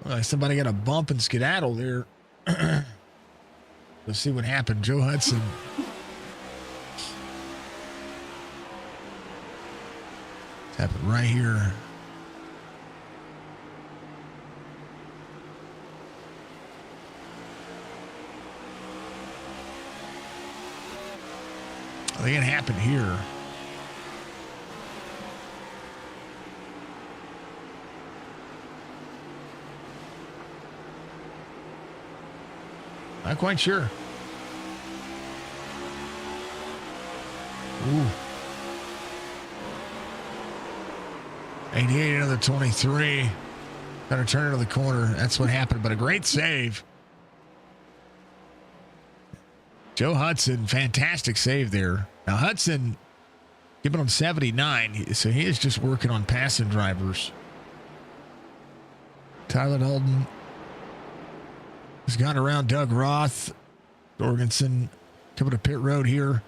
Well, somebody got a bump and skedaddle there. Let's see what happened. Joe Hudson. It's happened right here. I think it happened here. Not quite sure. Ooh. 88 another 23. Got to turn into the corner. That's what happened, but a great save. Joe Hudson, fantastic save there. Now Hudson, giving him 79, so he is just working on passing drivers. Tyler Dalton has gone around Doug Roth. Jorgensen coming to pit road here.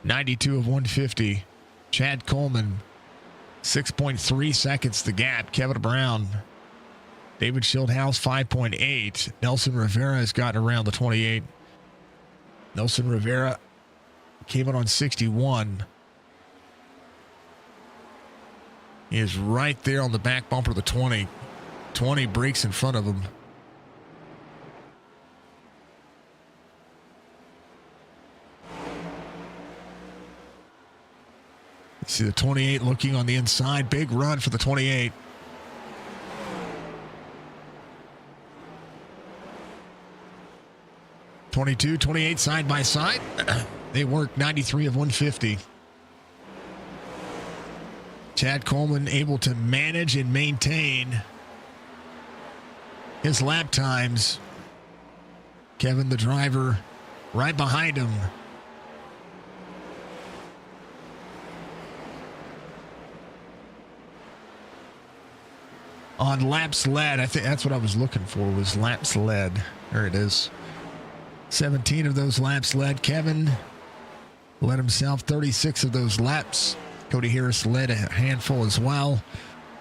92 of 150. Chad Coleman, 6.3 seconds the gap. Kevin Brown. David Schildhouse, 5.8. Nelson Rivera has gotten around the 28. Nelson Rivera came in on 61. He is right there on the back bumper of the 20. 20 breaks in front of him. See the 28 looking on the inside. Big run for the 28. (22, 28 side by side. They work 93 of 150. Chad Coleman able to manage and maintain his lap times. Kevin, the driver, right behind him. On laps led, I think that's what I was looking for, was laps led. There it is. 17 of those laps led. Kevin led himself 36 of those laps. Cody Harris led a handful as well.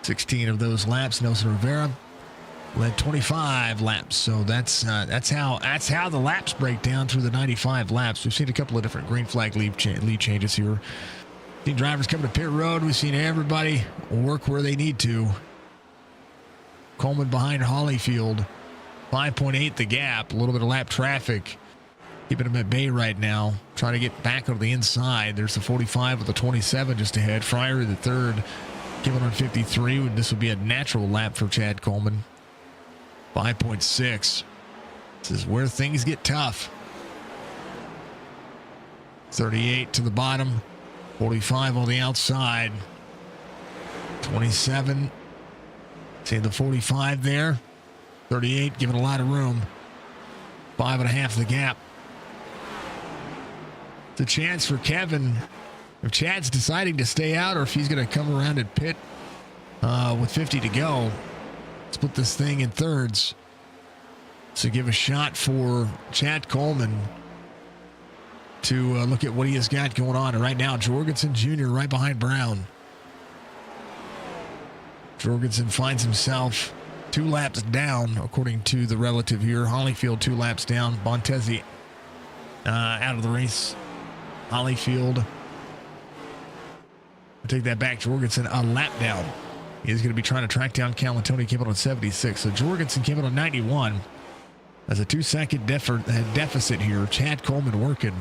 16 of those laps. Nelson Rivera led 25 laps. So that's how the laps break down through the 95 laps. We've seen a couple of different green flag lead changes here. Seen drivers coming to pit road. We've seen everybody work where they need to. Coleman behind Holyfield. 5.8 the gap. A little bit of lap traffic. Keeping him at bay right now. Trying to get back on the inside. There's the 45 with the 27 just ahead. Fryer the third. Giving on 53. This would be a natural lap for Chad Coleman. 5.6. This is where things get tough. 38 to the bottom. 45 on the outside. 27. See the 45 there. 38 giving a lot of room. 5.5 the gap. It's a chance for Kevin. If Chad's deciding to stay out or if he's going to come around and pit with 50 to go. Split this thing in thirds. So give a shot for Chad Coleman to look at what he has got going on. And right now, Jorgensen Jr. right behind Brown. Jorgensen finds himself 2 laps down, according to the relative here. Holyfield 2 laps down. Bontesi out of the race. Holyfield. I'll take that back. Jorgensen a lap down. He's going to be trying to track down Calatoni. Came in on 76. So Jorgensen came in on 91. That's a 2-second deficit here. Chad Coleman working.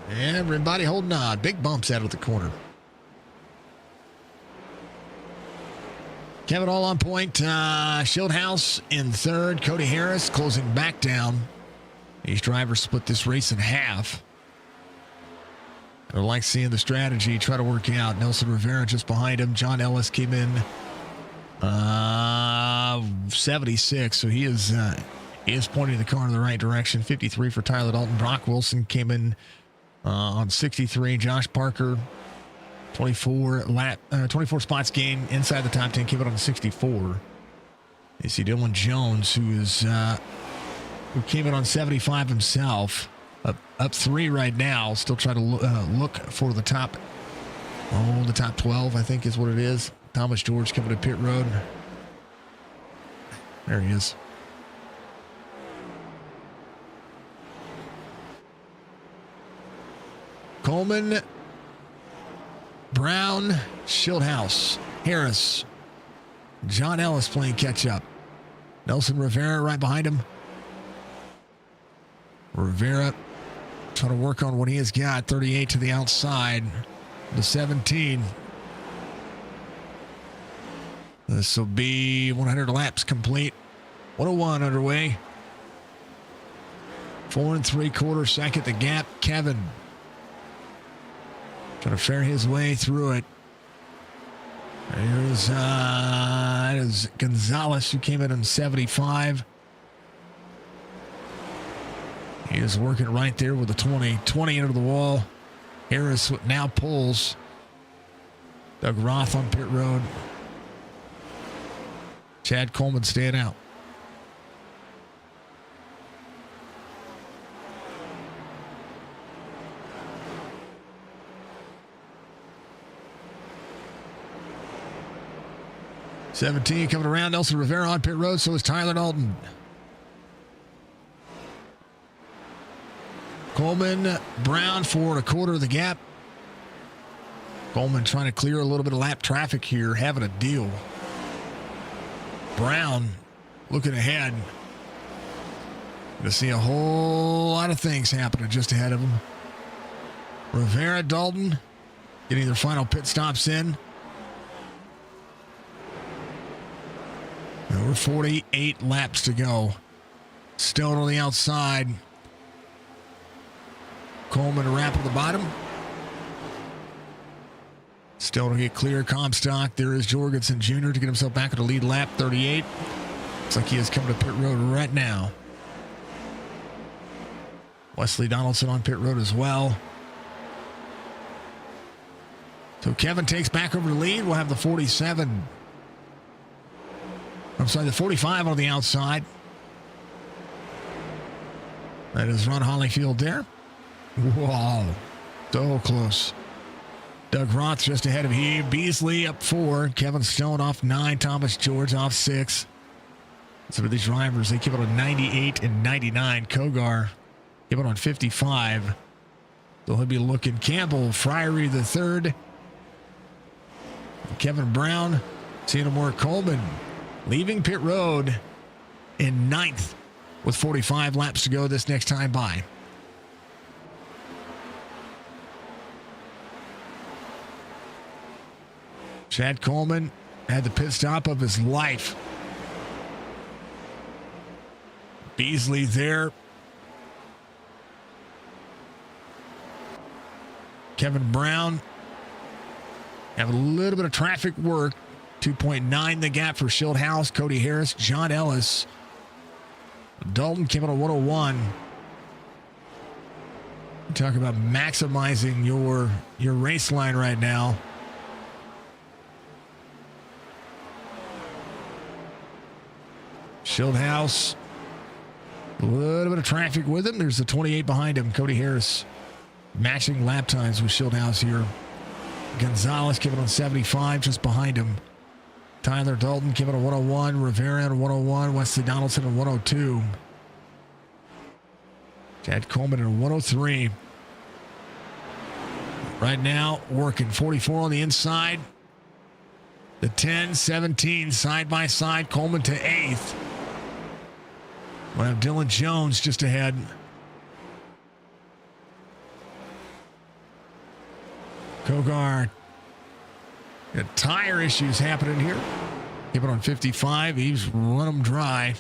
Everybody holding on. Big bumps out of the corner. Kevin all on point. Schildhouse in third. Cody Harris closing back down. These drivers split this race in half. I like seeing the strategy try to work out. Nelson Rivera just behind him. John Ellis came in 76, so he is pointing the car in the right direction. 53 for Tyler Dalton. Brock Wilson came in on 63. Josh Parker, 24 spots gained inside the top 10, came in on 64. You see Dylan Jones, who came in on 75 himself, up 3 right now. Still trying to look for the top 12, I think is what it is. Thomas George coming to pit road. There he is. Coleman, Brown, Schildhouse, Harris, John Ellis playing catch up. Nelson Rivera right behind him. Rivera trying to work on what he has got. 38 to the outside. The 17. This will be 100 laps complete. 101 underway. 4 3/4 second. The gap. Kevin trying to fare his way through it. There's Gonzalez, who came in on 75. He is working right there with the 20 into the wall. Harris now pulls. Doug Roth on pit road. Chad Coleman staying out. '17 coming around. Nelson Rivera on pit road. So is Tyler Dalton. Coleman, Brown, 4 1/4 of the gap. Coleman trying to clear a little bit of lap traffic here, having a deal. Brown looking ahead. Going to see a whole lot of things happening just ahead of him. Rivera, Dalton getting their final pit stops in. We're 48 laps to go. Still on the outside. Coleman to wrap at the bottom. Still to get clear Comstock. There is Jorgensen Jr. to get himself back on the lead lap. 38. Looks like he is coming to pit road right now. Wesley Donaldson on pit road as well. So Kevin takes back over the lead. We'll have the 47. I'm sorry, the 45 on the outside. That is Ron Hollyfield there. Wow. So close. Doug Roth just ahead of him. Beasley up 4. Kevin Stone off 9. Thomas George off 6. So for these drivers, they keep it on 98 and 99. Kogar keep it on 55. So he'll be looking. Campbell, Friery the 3rd. Kevin Brown, seeing him work. Coleman leaving pit road in 9th with 45 laps to go this next time by. Chad Coleman had the pit stop of his life. Beasley there. Kevin Brown have a little bit of traffic work. 2.9 the gap for Schildhouse, Cody Harris, John Ellis. Dalton came out of 101. Talk about maximizing your race line right now. Schildhouse, a little bit of traffic with him. There's the 28 behind him. Cody Harris matching lap times with Schildhouse here. Gonzalez giving on 75 just behind him. Tyler Dalton giving a 101. Rivera at 101. Wesley Donaldson at 102. Chad Coleman at 103. Right now, working 44 on the inside. The 10, 17 side by side. Coleman to 8th. We'll have Dylan Jones just ahead. Kogar. Got tire issues happening here. Keep it on 55. He's run them dry.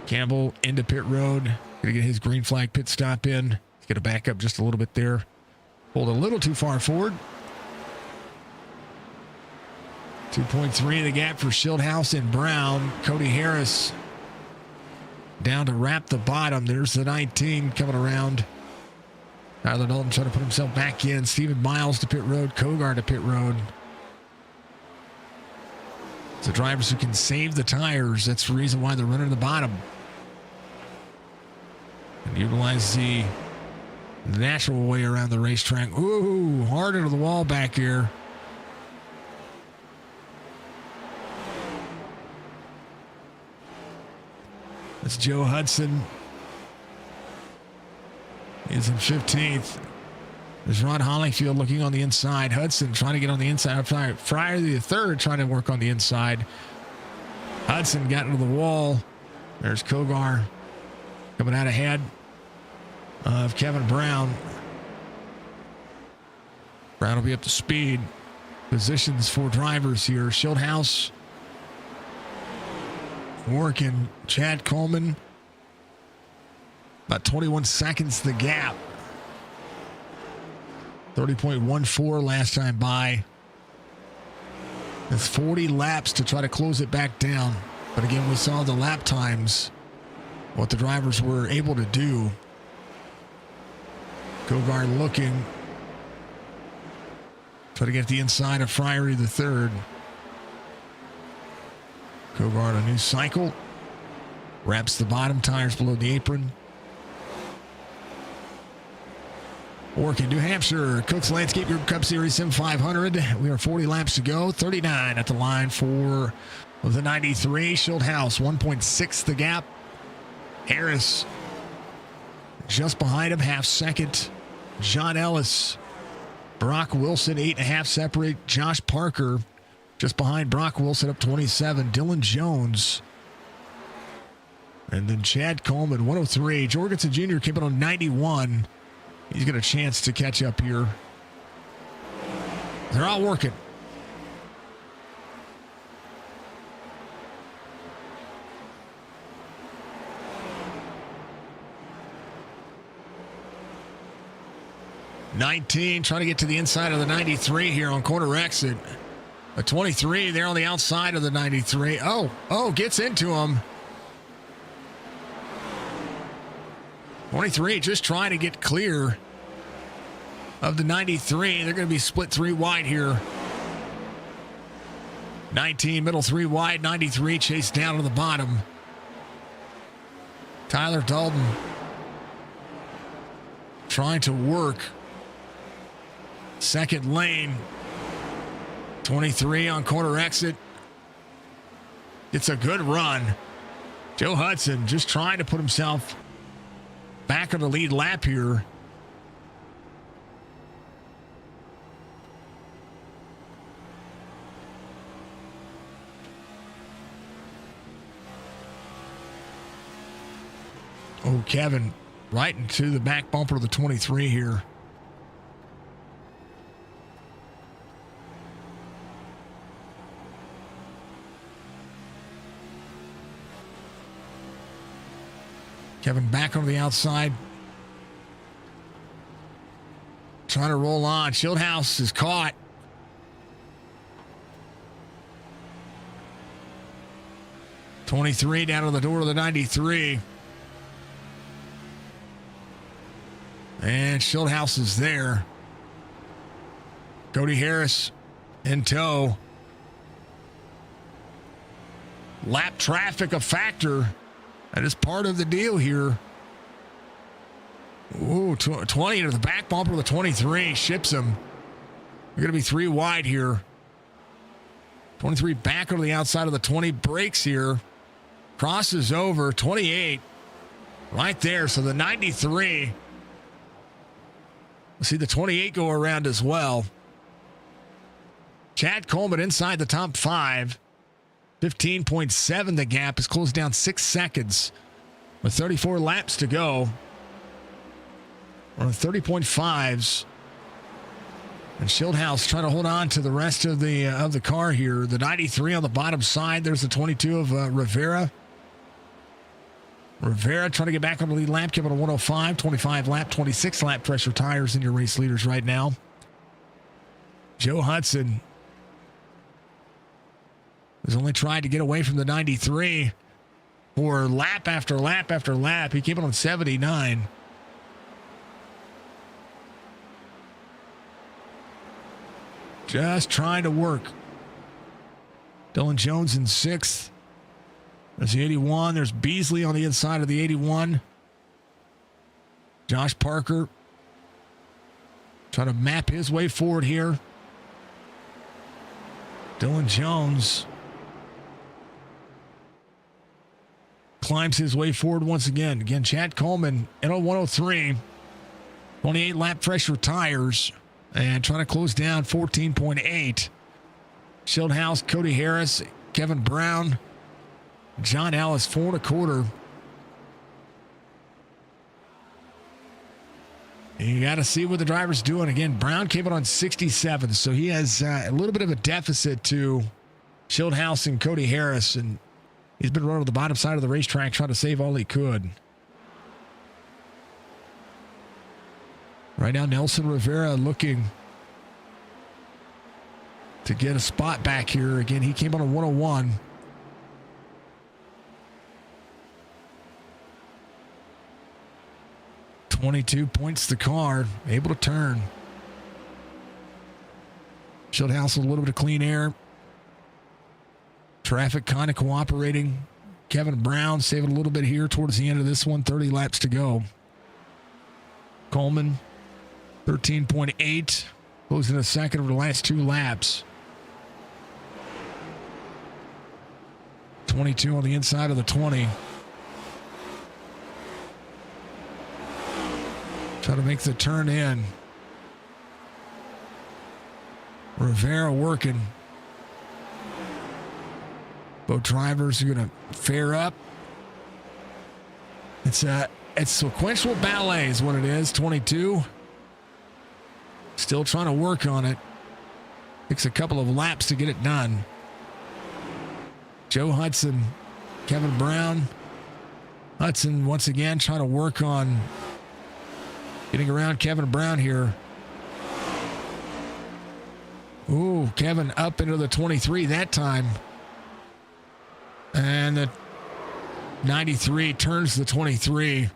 Campbell into pit road. Gonna get his green flag pit stop in. He's gonna back up just a little bit there. Pulled a little too far forward. 2.3 the gap for Schildhouse and Brown. Cody Harris down to wrap the bottom. There's the 19 coming around. Tyler Dalton trying to put himself back in. Stephen Miles to pit road. Kogar to pit road. So drivers who can save the tires. That's the reason why they're running the bottom. And utilize the natural way around the racetrack. Ooh, hard into the wall back here. That's Joe Hudson. He's in 15th. There's Ron Hollingfield looking on the inside. Hudson trying to get on the inside. Fryer the third trying to work on the inside. Hudson got into the wall. There's Kogar coming out ahead of Kevin Brown. Brown will be up to speed. Positions for drivers here. Schildhouse working. Chad Coleman. About 21 seconds the gap. 30.14 last time by. It's 40 laps to try to close it back down. But again, we saw the lap times, what the drivers were able to do. Kogar looking. Try to get the inside of Fryery the third. Kogar a new cycle. Wraps the bottom tires below the apron. Working New Hampshire, Cook's Landscape Group Cup Series SIM500. We are 40 laps to go. 39 at the line for the 93. Schildhouse, 1.6 the gap. Harris just behind him, half second. John Ellis. Brock Wilson, 8.5 separate. Josh Parker just behind Brock Wilson, up 27. Dylan Jones. And then Chad Coleman, 103. Jorgensen Jr. came in on 91. He's got a chance to catch up here. They're all working. (19) trying to get to the inside of the 93 here on corner exit. A 23 there on the outside of the 93. Oh, gets into him. 23 just trying to get clear of the 93. They're going to be split 3 wide here. 19 middle 3 wide. 93 chased down to the bottom. Tyler Dalton trying to work second lane. 23 on corner exit. It's a good run. Joe Hudson just trying to put himself back on the lead lap here. Oh, Kevin right into the back bumper of the 23 here. Kevin back on the outside. Trying to roll on. Schildhouse is caught. (23) down to the door of the 93. And Schildhouse is there. Cody Harris in tow. Lap traffic a factor. That is part of the deal here. Ooh, 20 to the back bumper of the 23. Ships him. We're going to be 3 wide here. 23 back over the outside of the 20. Breaks here. Crosses over. 28. Right there. So the 93. We'll see the 28 go around as well. Chad Coleman inside the top 5. 15.7 the gap is closed down 6 seconds with 34 laps to go. We're on 30.5s. And Schildhouse trying to hold on to the rest of the car here. The 93 on the bottom side. There's the 22 of Rivera. Rivera trying to get back on the lead lap, giving a 105, 25 lap, 26 lap pressure tires in your race leaders right now. Joe Hudson has only tried to get away from the 93 for lap after lap after lap. He came in on 79. Just trying to work. Dylan Jones in 6th. There's the 81. There's Beasley on the inside of the 81. Josh Parker trying to map his way forward here. Dylan Jones climbs his way forward once again. Again, Chad Coleman in a 103. 28 lap pressure tires. And trying to close down 14.8. Schildhouse, Cody Harris, Kevin Brown, John Ellis, 4 1/4. You got to see what the driver's doing. Again, Brown came in on 67, so he has a little bit of a deficit to Schildhouse and Cody Harris, and he's been running to the bottom side of the racetrack trying to save all he could. Right now, Nelson Rivera looking to get a spot back here. Again, he came on a 101. .22 points the car, able to turn. Schildhouse with a little bit of clean air. Traffic kind of cooperating. Kevin Brown saving a little bit here towards the end of this one. 30 laps to go. Coleman, 13.8. Closing a second over the last 2 laps. 22 on the inside of the 20. Try to make the turn in. Rivera working. Both drivers are going to fare up. It's sequential ballet is what it is. 22. Still trying to work on it. Takes a couple of laps to get it done. Joe Hudson, Kevin Brown. Hudson once again trying to work on getting around Kevin Brown here. Ooh, Kevin up into the 23 that time. And the 93 turns the 23.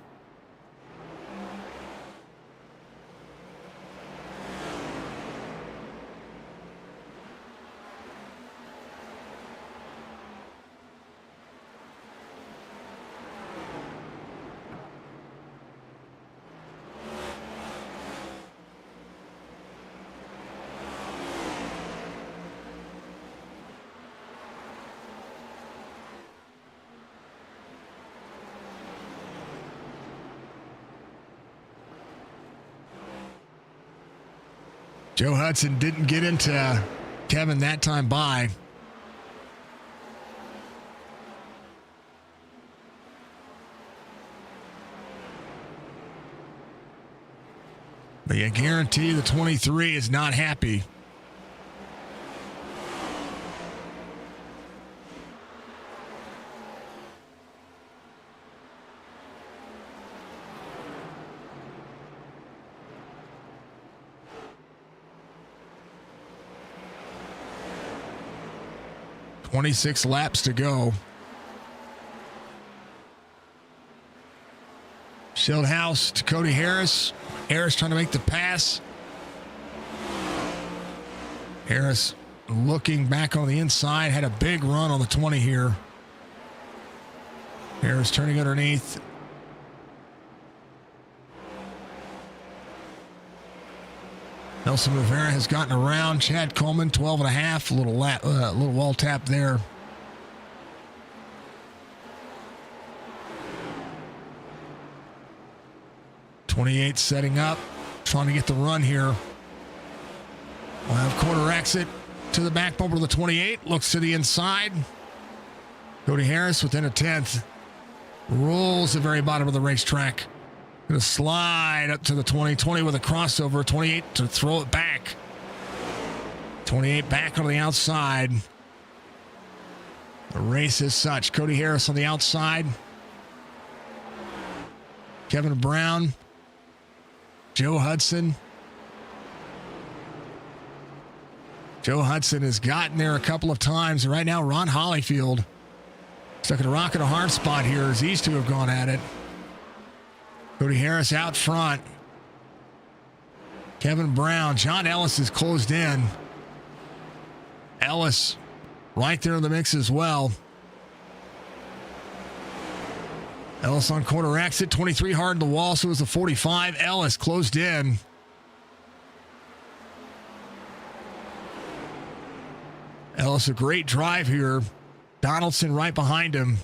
Joe Hudson didn't get into Kevin that time by. But you guarantee the 23 is not happy. .26 laps to go. Schildhouse to Cody Harris. Harris trying to make the pass. Harris looking back on the inside. Had a big run on the 20 here. Harris turning underneath. Nelson Rivera has gotten around. Chad Coleman, 12.5. Little wall tap there. .28 setting up, trying to get the run here. We'll have corner exit to the back bumper of the 28. Looks to the inside. Cody Harris within a 10th. Rolls the very bottom of the racetrack. Going to slide up to the 20. 20 with a crossover. 28 to throw it back. 28 back on the outside. The race is such. Cody Harris on the outside. Kevin Brown, Joe Hudson. Joe Hudson has gotten there a couple of times. Right now, Ron Hollyfield stuck in a rock and a hard spot here as these two have gone at it. Cody Harris out front. Kevin Brown. John Ellis is closed in. Ellis right there in the mix as well. Ellis on corner exit. 23 hard in the wall, so it was a 45. Ellis closed in. Ellis, a great drive here. Donaldson right behind him.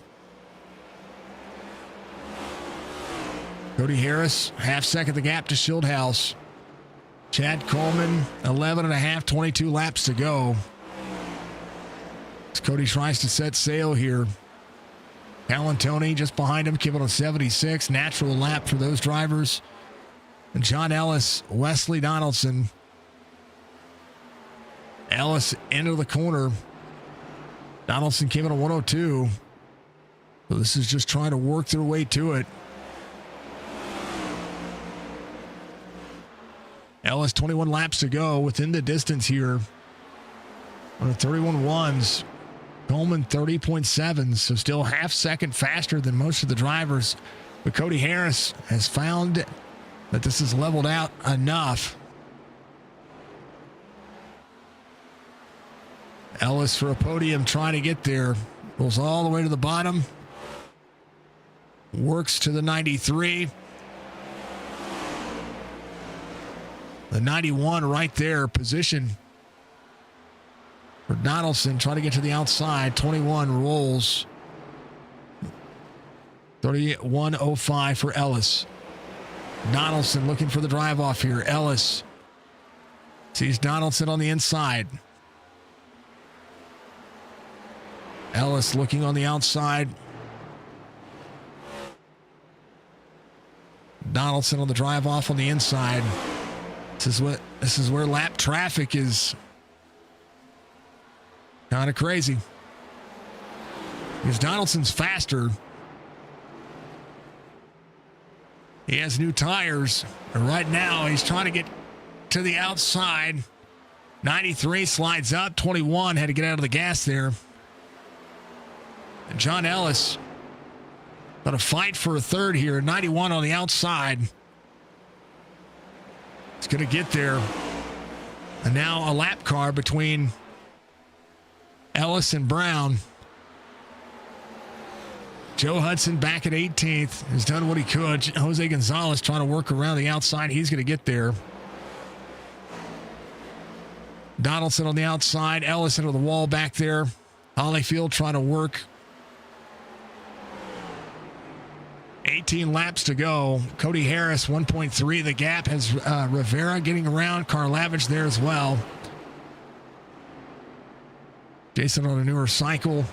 Cody Harris, half second the gap to Schildhouse. Chad Coleman, 11.5, 22 laps to go. As Cody tries to set sail here. Alan Toney just behind him, Kevin on 76. Natural lap for those drivers. And John Ellis, Wesley Donaldson. Ellis into the corner. Donaldson came in on 102. So this is just trying to work their way to it. Ellis, 21 laps to go within the distance here. On the 31.1s. Coleman 30.7, so still half second faster than most of the drivers. But Cody Harris has found that this is leveled out enough. Ellis for a podium trying to get there. Rolls all the way to the bottom. Works to the 93. The 91 right there, position for Donaldson, trying to get to the outside. 21 rolls. 31.05 for Ellis. Donaldson looking for the drive off here. Ellis sees Donaldson on the inside. Ellis looking on the outside. Donaldson on the drive off on the inside. This is where lap traffic is kind of crazy. Because Donaldson's faster. He has new tires. And right now he's trying to get to the outside. 93 slides up. 21 had to get out of the gas there. And John Ellis got to fight for a third here. 91 on the outside. He's going to get there. And now a lap car between Ellis and Brown. Joe Hudson back at 18th. Has done what he could. Jose Gonzalez trying to work around the outside. He's going to get there. Donaldson on the outside. Ellis into the wall back there. Hollyfield trying to work. 18 laps to go. Cody Harris, 1.3. The gap has Rivera getting around. Karlavich there as well. Jason on a newer cycle.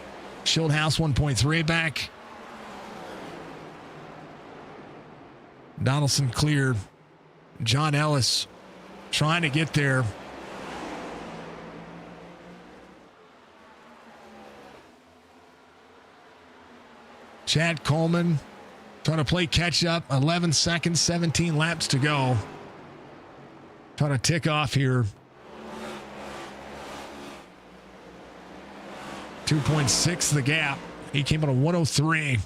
Schildhouse, 1.3 back. Donaldson cleared. John Ellis trying to get there. Chad Coleman trying to play catch up. 11 seconds, 17 laps to go. Trying to tick off here. 2.6 the gap. He came in on 103.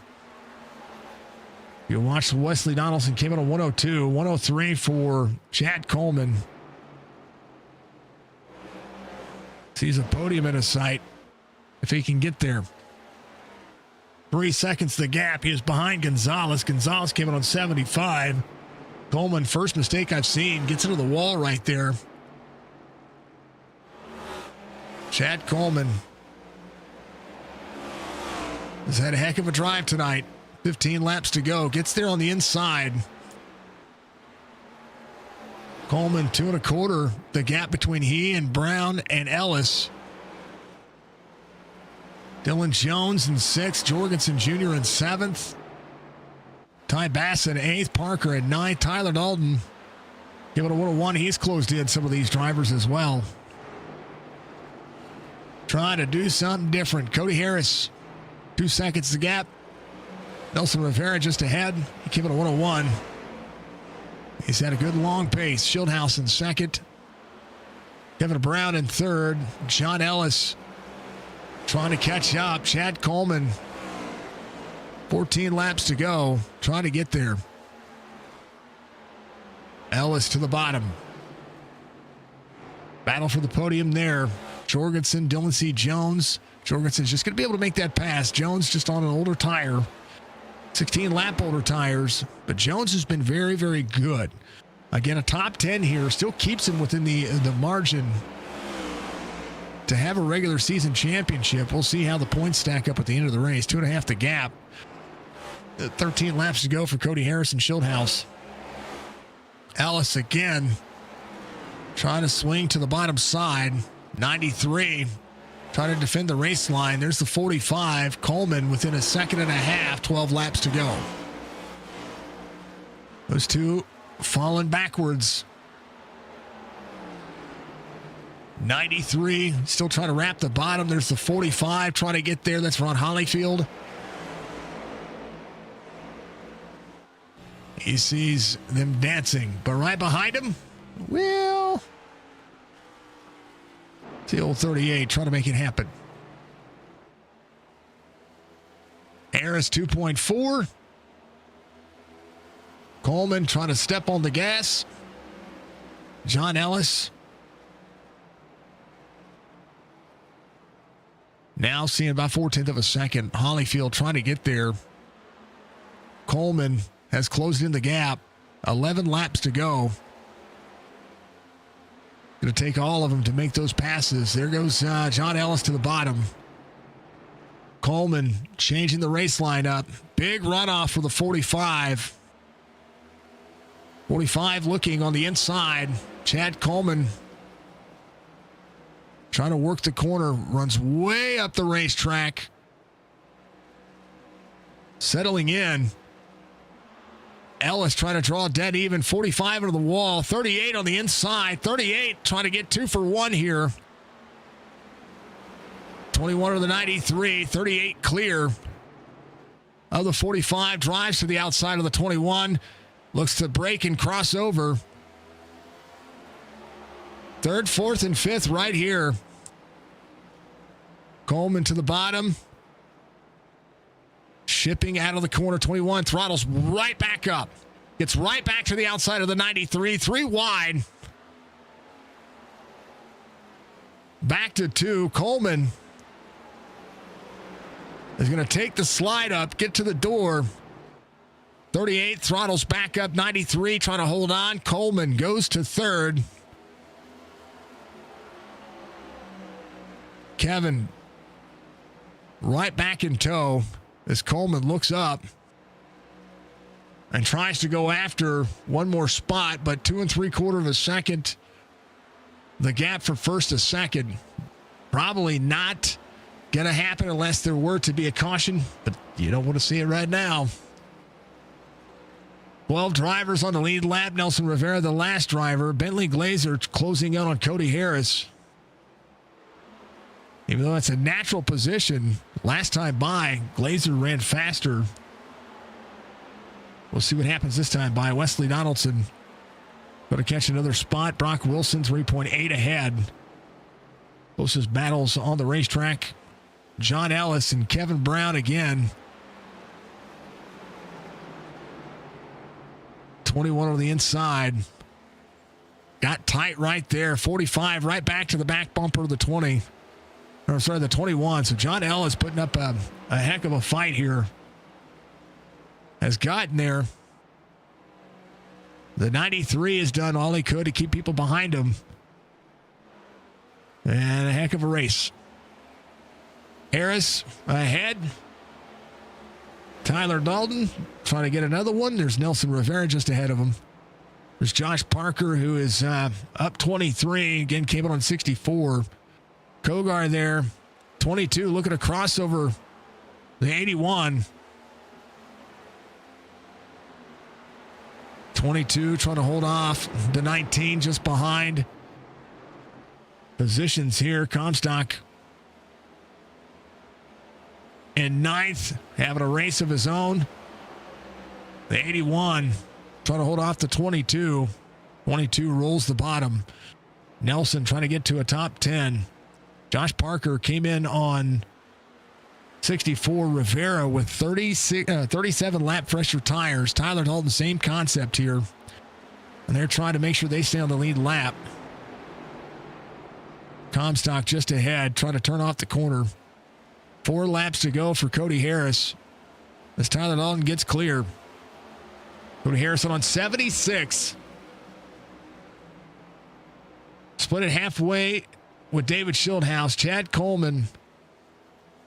You watch Wesley Donaldson came in on 102. 103 for Chad Coleman. Sees a podium in his sight if he can get there. 3 seconds the gap. He is behind Gonzalez. Gonzalez came in on 75. Coleman, first mistake I've seen, gets into the wall right there. Chad Coleman has had a heck of a drive tonight. 15 laps to go. Gets there on the inside. Coleman, 2 1/4. The gap between he and Brown and Ellis. Dylan Jones in 6th. Jorgensen Jr. in 7th. Ty Bassett 8th. Parker at 9th. Tyler Dalton give it a 101. He's closed in some of these drivers as well. Trying to do something different. Cody Harris, 2 seconds the gap. Nelson Rivera just ahead. He came in a 101. He's had a good long pace. Schildhouse in second. Kevin Brown in third. John Ellis trying to catch up. Chad Coleman, 14 laps to go, trying to get there. Ellis to the bottom. Battle for the podium there. Jorgensen, Dylan C. Jones. Jorgensen's just going to be able to make that pass. Jones just on an older tire. 16 lap older tires. But Jones has been very, very good. Again, a top 10 here. Still keeps him within the margin to have a regular season championship. We'll see how the points stack up at the end of the race. 2.5 the gap. 13 laps to go for Cody Harris and Schildhouse. Ellis again trying to swing to the bottom side. 93 trying to defend the race line. There's the 45. Coleman within a second and a half. 12 laps to go. Those two falling backwards. 93 still trying to wrap the bottom. There's the 45 trying to get there. That's Ron Hollyfield. He sees them dancing, but right behind him, well, it's the old 38 trying to make it happen. Harris 2.4. Coleman trying to step on the gas. John Ellis now seeing about 0.4 of a second. Hollyfield trying to get there. Coleman has closed in the gap. 11 laps to go. Going to take all of them to make those passes. There goes John Ellis to the bottom. Coleman changing the race line up. Big runoff for the 45. 45 looking on the inside. Chad Coleman trying to work the corner. Runs way up the racetrack. Settling in. Ellis trying to draw dead even. 45 into the wall. 38 on the inside. 38 trying to get 2 for 1 here. 21 to the 93. 38 clear of the 45. Drives to the outside of the 21. Looks to break and cross over. 3rd, 4th, and 5th right here. Coleman to the bottom. Shipping out of the corner. 21 throttles right back up. Gets right back to the outside of the 93. 3 wide. Back to 2. Coleman is going to take the slide up, get to the door. 38 throttles back up. 93 trying to hold on. Coleman goes to 3rd. Kevin right back in tow as Coleman looks up and tries to go after one more spot, but 2 3/4 of a second. The gap for first to second. Probably not going to happen unless there were to be a caution, but you don't want to see it right now. 12 drivers on the lead lap. Nelson Rivera, the last driver. Bentley Glazer closing out on Cody Harris. Even though that's a natural position, last time by, Glazer ran faster. We'll see what happens this time by. Wesley Donaldson going to catch another spot. Brock Wilson 3.8 ahead. Closest battles on the racetrack. John Ellis and Kevin Brown again. 21 on the inside. Got tight right there. 45 right back to the back bumper of the 20. Or sorry, the 21. So John Ellis putting up a heck of a fight here. Has gotten there. The 93 has done all he could to keep people behind him. And a heck of a race. Harris ahead. Tyler Dalton trying to get another one. There's Nelson Rivera just ahead of him. There's Josh Parker, who is up 23. Again, came in on 64. Kogar there, 22, looking to cross over the 81. 22 trying to hold off the 19 just behind. Positions here, Comstock in ninth, having a race of his own. The 81 trying to hold off the 22. 22 rolls the bottom. Nelson trying to get to a top 10. Josh Parker came in on 64. Rivera with 37 lap pressure tires. Tyler Dalton, same concept here. And they're trying to make sure they stay on the lead lap. Comstock just ahead, trying to turn off the corner. 4 laps to go for Cody Harris as Tyler Dalton gets clear. Cody Harrison on 76. Split it halfway with David Schildhouse. Chad Coleman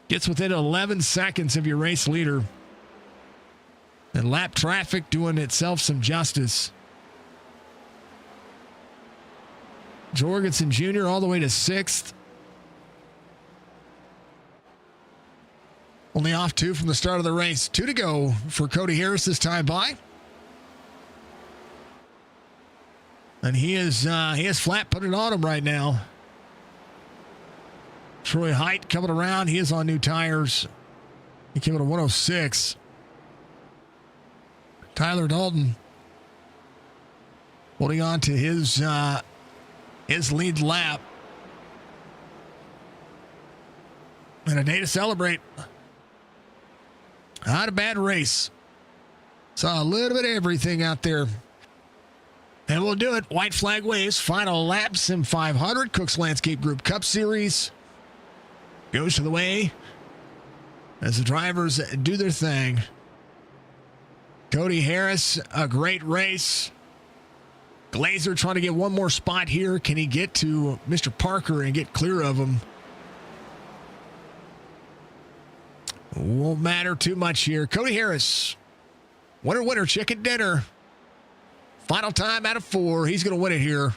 gets within 11 seconds of your race leader. And lap traffic doing itself some justice. Jorgensen Jr. all the way to 6th. Only off 2 from the start of the race. 2 to go for Cody Harris this time by. And he is flat putting on him right now. Troy Height coming around. He is on new tires. He came in at 106. Tyler Dalton holding on to his lead lap. And a day to celebrate. Not a bad race. Saw a little bit of everything out there. And we'll do it. White flag waves. Final lap. SIM500. Cook's Landscape Group Cup Series goes to the way as the drivers do their thing. Cody Harris, a great race. Glazer trying to get one more spot here. Can he get to Mr. Parker and get clear of him? Won't matter too much here. Cody Harris, winner, chicken dinner. Final time out of 4. He's going to win it here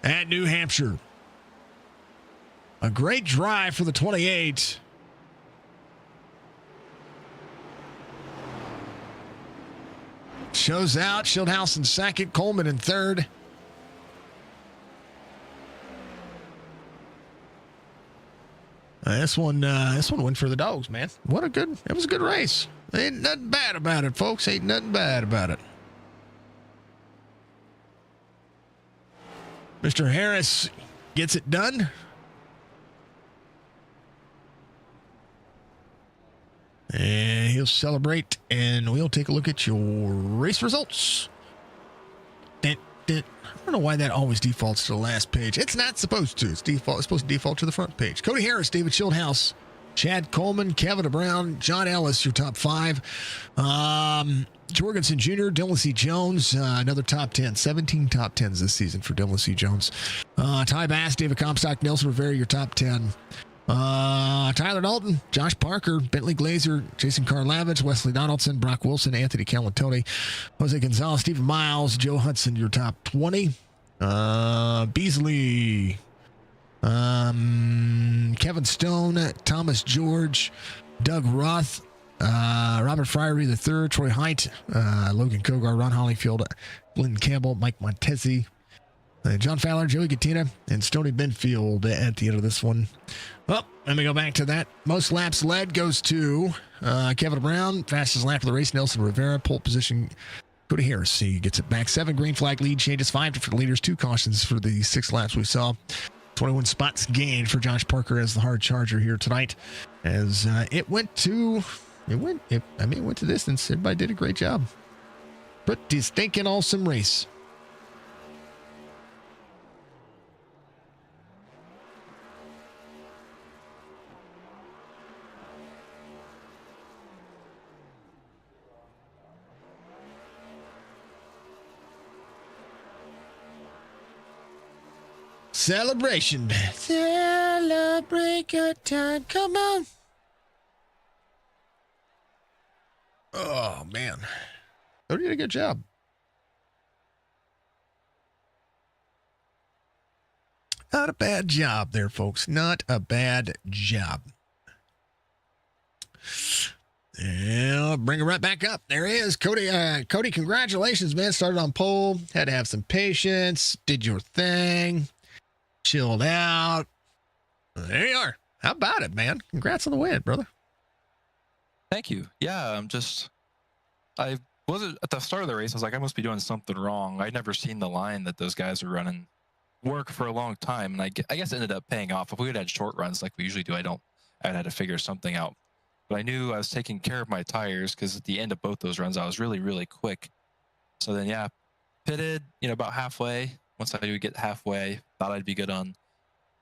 at New Hampshire. A great drive for the 28. Shows out. Schildhouse in 2nd. Coleman in 3rd. This one went for the dogs, man. It was a good race. Ain't nothing bad about it, folks. Ain't nothing bad about it. Mr. Harris gets it done. And he'll celebrate, and we'll take a look at your race results. I don't know why that always defaults to the last page. It's not supposed to. It's supposed to default to the front page. Cody Harris, David Schildhouse, Chad Coleman, Kevin Brown, John Ellis, your top 5. Jorgensen Jr., Dylan C. Jones, another top 10. 17 top 10s this season for Dylan C. Jones. Ty Bass, David Comstock, Nelson Rivera, your top 10. Tyler Dalton, Josh Parker, Bentley Glazer, Jason Karlavich, Wesley Donaldson, Brock Wilson, Anthony Calantoni, Jose Gonzalez, Stephen Miles, Joe Hudson, your top 20. Beasley, Kevin Stone, Thomas George, Doug Roth, Robert Fryery III, Troy Height, Logan Kogar, Ron Holleyfield, Glenn Campbell, Mike Montesi, John Fowler, Joey Gattina, and Stoney Benfield at the end of this one. Well, let me go back to that. Most laps led goes to Kevin Brown. Fastest lap of the race, Nelson Rivera. Pole position, Cody Harris. He gets it back. 7 green flag lead changes. 5 different leaders. 2 cautions for the 6 laps we saw. 21 spots gained for Josh Parker as the hard charger here tonight. As it went to distance. Everybody did a great job. Pretty stinking awesome race. Celebration. Celebrate good time. Come on. Oh, man. Cody did a good job. Not a bad job there, folks. Not a bad job. Yeah, I'll bring it right back up. There he is. Cody, congratulations, man. Started on pole. Had to have some patience. Did your thing. Chilled out. There you are. How about it, man? Congrats on the win, brother.
Thank you. Yeah, I wasn't at the start of the race. I was like, I must be doing something wrong. I'd never seen the line that those guys were running work for a long time, and I guess it ended up paying off. If we had short runs like we usually do, I'd had to figure something out. But I knew I was taking care of my tires because at the end of both those runs, I was really, really quick. So then, yeah, pitted, about halfway. Once I would get halfway, thought I'd be good on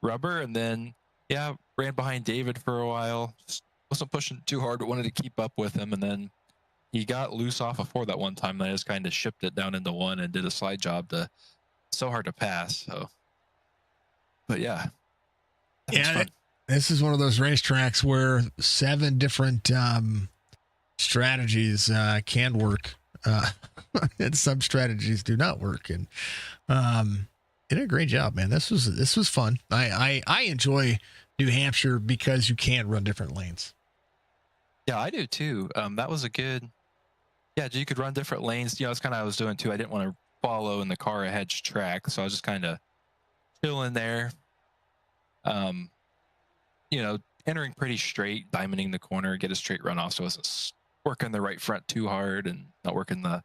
rubber, and then, yeah, ran behind David for a while. Just wasn't pushing too hard, but wanted to keep up with him, and then he got loose off of 4 that one time, and I just kind of shipped it down into 1 and did a slide job so hard to pass. So, but yeah.
Yeah, this is one of those racetracks where 7 different strategies can work, and some strategies do not work. And you did a great job, man. This was fun. I enjoy New Hampshire because you can run different lanes.
Yeah, I do too. That was a good. Yeah, you could run different lanes. It's kind of I was doing too. I didn't want to follow in the car a hedge track, so I was just kind of chilling there. Entering pretty straight, diamonding the corner, get a straight run off, so I wasn't working the right front too hard and not working the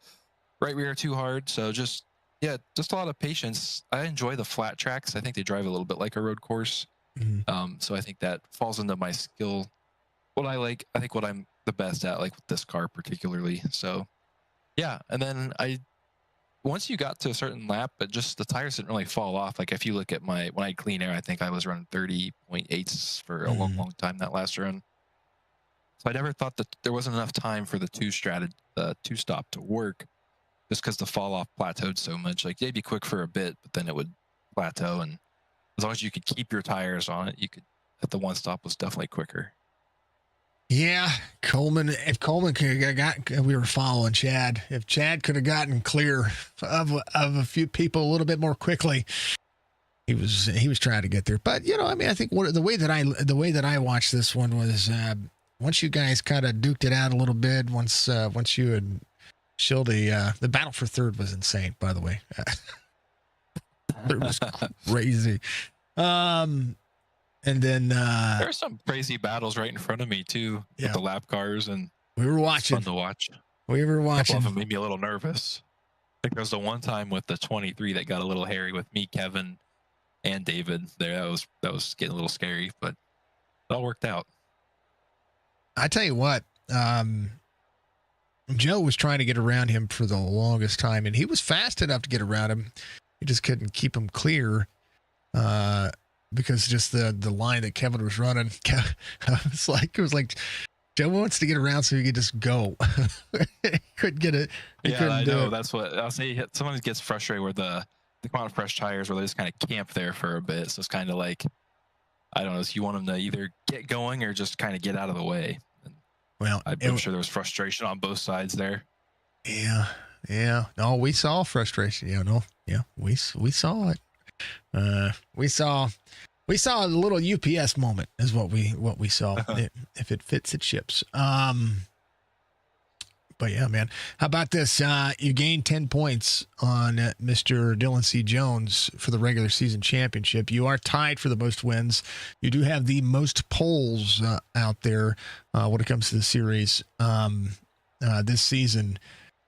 right rear too hard. So just a lot of patience. I enjoy the flat tracks. I think they drive a little bit like a road course.
Mm-hmm.
So I think that falls into my skill. What I like, I think what I'm the best at, like with this car particularly. So yeah, and then once you got to a certain lap, but just the tires didn't really fall off. Like if you look at when I had clean air, I think I was running 30.8s for a long, long time that last run. So I never thought that there wasn't enough time for the two stop to work, just because the fall off plateaued so much. Like they'd be quick for a bit, but then it would plateau, and as long as you could keep your tires on it, you could. At the one stop was definitely quicker.
Yeah, Coleman. If Coleman could have got, we were following Chad. If Chad could have gotten clear of a few people a little bit more quickly, he was trying to get there. But I think the way that I watched this one was once you guys kind of duked it out a little bit. Once you had showed the battle for third was insane. By the way, it was crazy. And then
there are some crazy battles right in front of me too, with the lap cars, and
we were watching.
Fun to watch.
We were watching.
A couple of them made me a little nervous. I think there was the one time with the 23 that got a little hairy with me, Kevin, and David. There, that was getting a little scary, but it all worked out.
I tell you what, Joe was trying to get around him for the longest time, and he was fast enough to get around him. He just couldn't keep him clear. Because just the line that Kevin was running, it was like Joe wants to get around so he could just go. He couldn't get it.
Yeah, I know. That's what I'll say. Sometimes gets frustrated where they come out of fresh tires where they just kind of camp there for a bit. So it's kind of like, I don't know, if you want them to either get going or just kind of get out of the way. And
well,
I'm sure there was frustration on both sides there.
Yeah. No, we saw frustration. We saw it. We saw a little UPS moment is what we saw. If it fits, it ships. But yeah, man, how about this? You gained 10 points on Mr. Dylan C. Jones for the regular season championship. You are tied for the most wins. You do have the most poles out there when it comes to the series this season.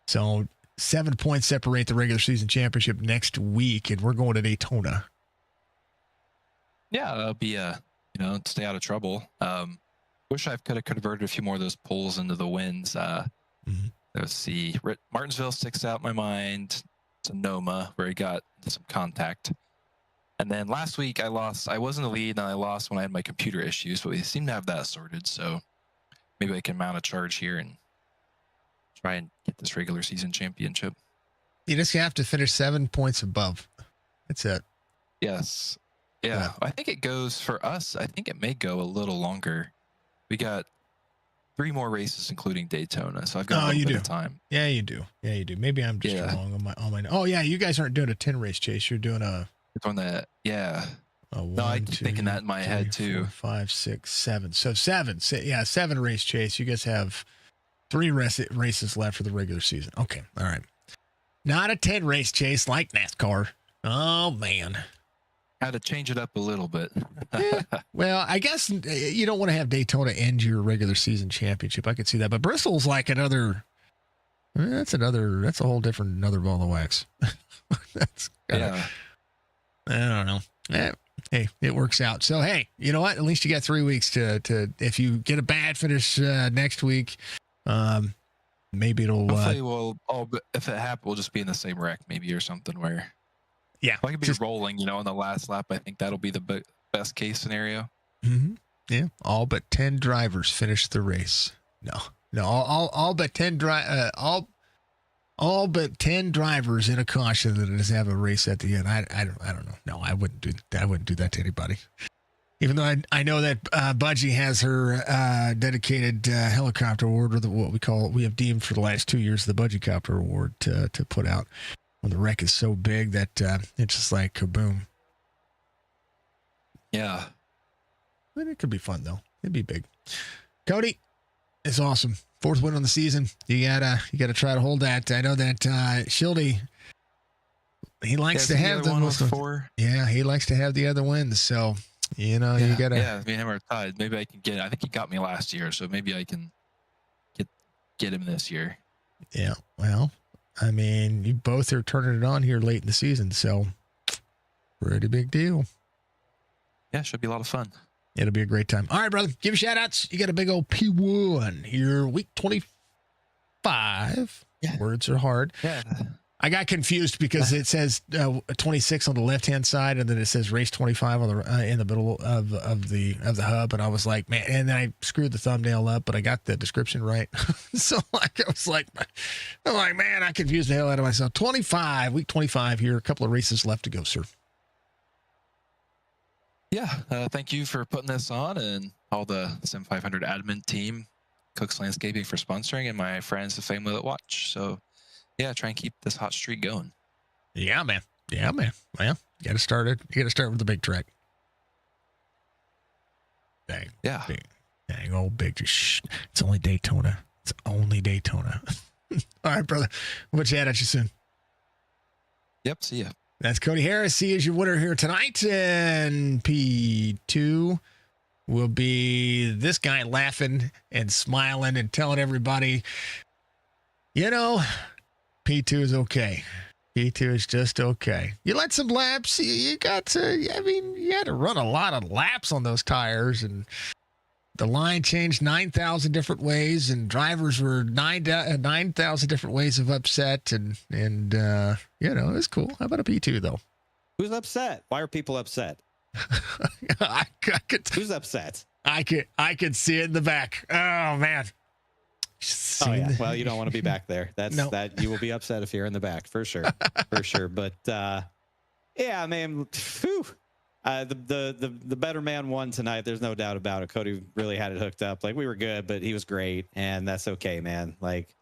So 7 points separate the regular season championship next week, and we're going to Daytona.
Yeah, that'll be stay out of trouble. Wish I could have converted a few more of those poles into the wins. Let's see, Martinsville sticks out in my mind. Sonoma, where he got some contact, and then last week I lost. I was in the lead, and I lost when I had my computer issues, but we seem to have that sorted. So maybe I can mount a charge here and try and get this regular season championship.
You just have to finish 7 points above. That's it.
Yes. Yeah. I think it goes for us. I think it may go a little longer. We got 3 more races, including Daytona. So I've got a little bit of time.
Yeah, you do. Maybe I'm just wrong on my. Oh yeah, you guys aren't doing a 10 race chase. You're doing a.
It's on that. Yeah.
No,
I keep thinking that in my head too.
4, 5, 6, 7. So 7. 7 race chase. You guys have 3 races left for the regular season. Okay. All right. Not a 10 race chase like NASCAR. Oh man.
Had to change it up a little bit.
Yeah. Well, I guess you don't want to have Daytona end your regular season championship. I could see that, but Bristol's like another. That's a whole different another ball of wax. That's kinda, I don't know. Hey, it works out. So hey, you know what? At least you got 3 weeks to if you get a bad finish next week, maybe it'll.
Hopefully, if it happens, we'll just be in the same wreck, maybe, or something where.
Yeah,
if I could be rolling, in the last lap. I think that'll be the best case scenario.
Mm-hmm. Yeah, all but 10 drivers finished the race. No, all but 10 all but 10 drivers in a caution that does have a race at the end. I don't know. No, I wouldn't do that to anybody. Even though I know that Budgie has her dedicated helicopter award, or what we have deemed for the last 2 years the Budgie Copter Award to put out. When the wreck is so big that it's just like kaboom.
Yeah.
But it could be fun, though. It'd be big. Cody, it's awesome. 4th win on the season. You gotta try to hold that. I know that Schildy, he likes to have the most. Yeah, he likes to have the other wins. So, you gotta.
Yeah, me and him are tied. Maybe I can get it. I think he got me last year, so maybe I can get him this year.
Yeah, well. I mean, you both are turning it on here late in the season, so pretty big deal.
Yeah, should be a lot of fun.
It'll be a great time. All right, brother, give shout outs. You got a big old P1 here, week 25. Yeah. Words are hard.
Yeah.
I got confused because it says 26 on the left-hand side, and then it says race 25 on the in the middle of the hub, and I was like, man, and then I screwed the thumbnail up, but I got the description right. So I was like, man, I confused the hell out of myself. 25, week 25 here, a couple of races left to go, sir.
Yeah, thank you for putting this on, and all the SIM500 admin team, Cook's Landscaping for sponsoring, and my friends and family that watch. So. Yeah, try and keep this hot streak going.
Yeah, man. Well, you got to start with the big track. Dang.
Yeah.
Dang old big. Shh. It's only Daytona. All right, brother. We'll chat at you soon.
Yep. See ya.
That's Cody Harris. He is your winner here tonight. And P2 will be this guy laughing and smiling and telling everybody, P2 is okay. P2 is just okay. You let some laps. You had to run a lot of laps on those tires, and the line changed 9,000 different ways, and drivers were 9,000 different ways of upset, and it was cool. How about a P2 though?
Who's upset? Why are people upset? Who's upset? I
could see it in the back. Oh man.
Oh yeah. Well, you don't want to be back there. That you will be upset if you're in the back for sure. But yeah, man. The better man won tonight. There's no doubt about it. Cody really had it hooked up. Like, we were good, but he was great, and that's okay, man. Like,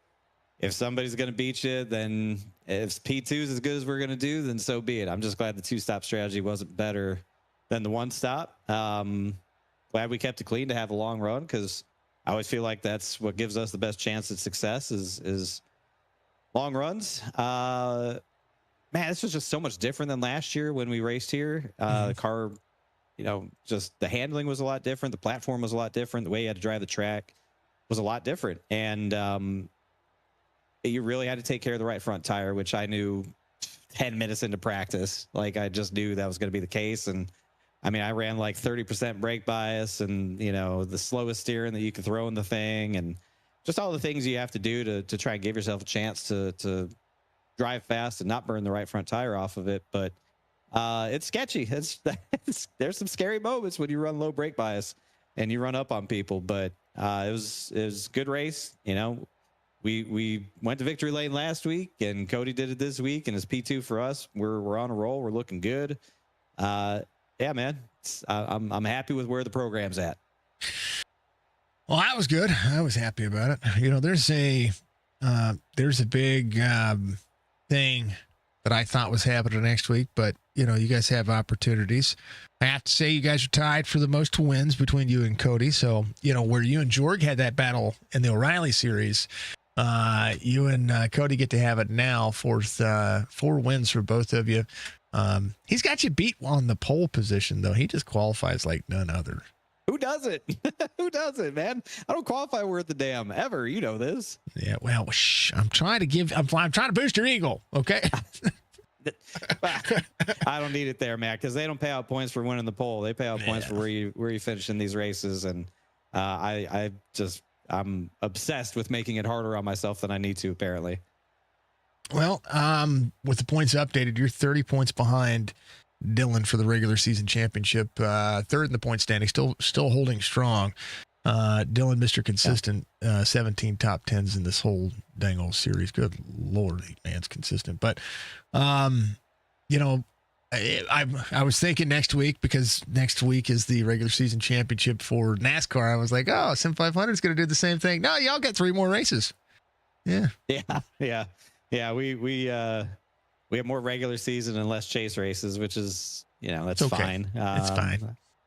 if somebody's gonna beat you, then if P2 is as good as we're gonna do, then so be it. I'm just glad the 2-stop strategy wasn't better than the 1-stop. Glad we kept it clean to have a long run, because I always feel like that's what gives us the best chance at success is long runs. Man, this was just so much different than last year when we raced here. The car, just the handling was a lot different. The platform was a lot different. The way you had to drive the track was a lot different. And you really had to take care of the right front tire, which I knew 10 minutes into practice. Like, I just knew that was going to be the case. And I mean, I ran like 30% brake bias and, the slowest steering that you could throw in the thing, and just all the things you have to do to try and give yourself a chance to drive fast and not burn the right front tire off of it. But it's sketchy. There's some scary moments when you run low brake bias and you run up on people, but it was a good race. We went to victory lane last week, and Cody did it this week, and it's P2 for us. We're on a roll. We're looking good. Yeah, man, I'm happy with where the program's at.
Well, that was good. I was happy about it. There's a big thing that I thought was happening next week, but you guys have opportunities. I have to say, you guys are tied for the most wins between you and Cody. So where you and Jorg had that battle in the O'Reilly series, you and Cody get to have it now. 4 wins for both of you. He's got you beat on the pole position, though. He just qualifies like none other.
Who does it? Who does it, man? I don't qualify worth the damn ever. You know this.
Yeah, well, I'm trying to boost your ego, okay?
I don't need it there, Matt, because they don't pay out points for winning the pole. They pay out points for where you finish in these races, and I'm obsessed with making it harder on myself than I need to, apparently.
Well, with the points updated, you're 30 points behind Dylan for the regular season championship. Third in the point standing, still holding strong. Dylan, Mr. Consistent, 17 top 10s in this whole dang old series. Good Lord, man's consistent. But, you know, I was thinking next week, because next week is the regular season championship for NASCAR. I was like, oh, SIM500 is going to do the same thing. No, y'all got 3 more races. Yeah. We have more regular season and less chase races, which is, that's okay. Fine.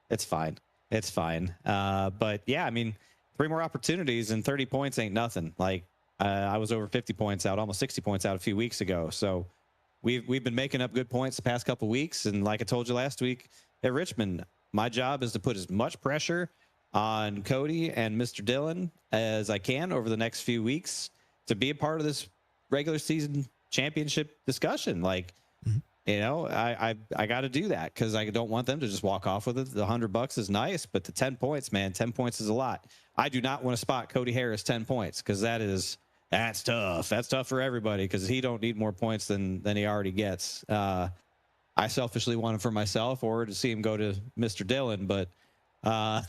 It's fine. It's fine. But yeah, I mean, 3 more opportunities and 30 points ain't nothing. Like I was over 50 points out, almost 60 points out a few weeks ago. So we've been making up good points the past couple weeks. And like I told you last week at Richmond, my job is to put as much pressure on Cody and Mr. Dillon as I can over the next few weeks to be a part of this regular season championship discussion. Like, I got to do that, because I don't want them to just walk off with it. The $100 is nice, but the 10 points, man, 10 points is a lot. I do not want to spot Cody Harris 10 points, because that's tough. That's tough for everybody, because he don't need more points than he already gets. I selfishly want him for myself, or to see him go to Mr. Dillon, but I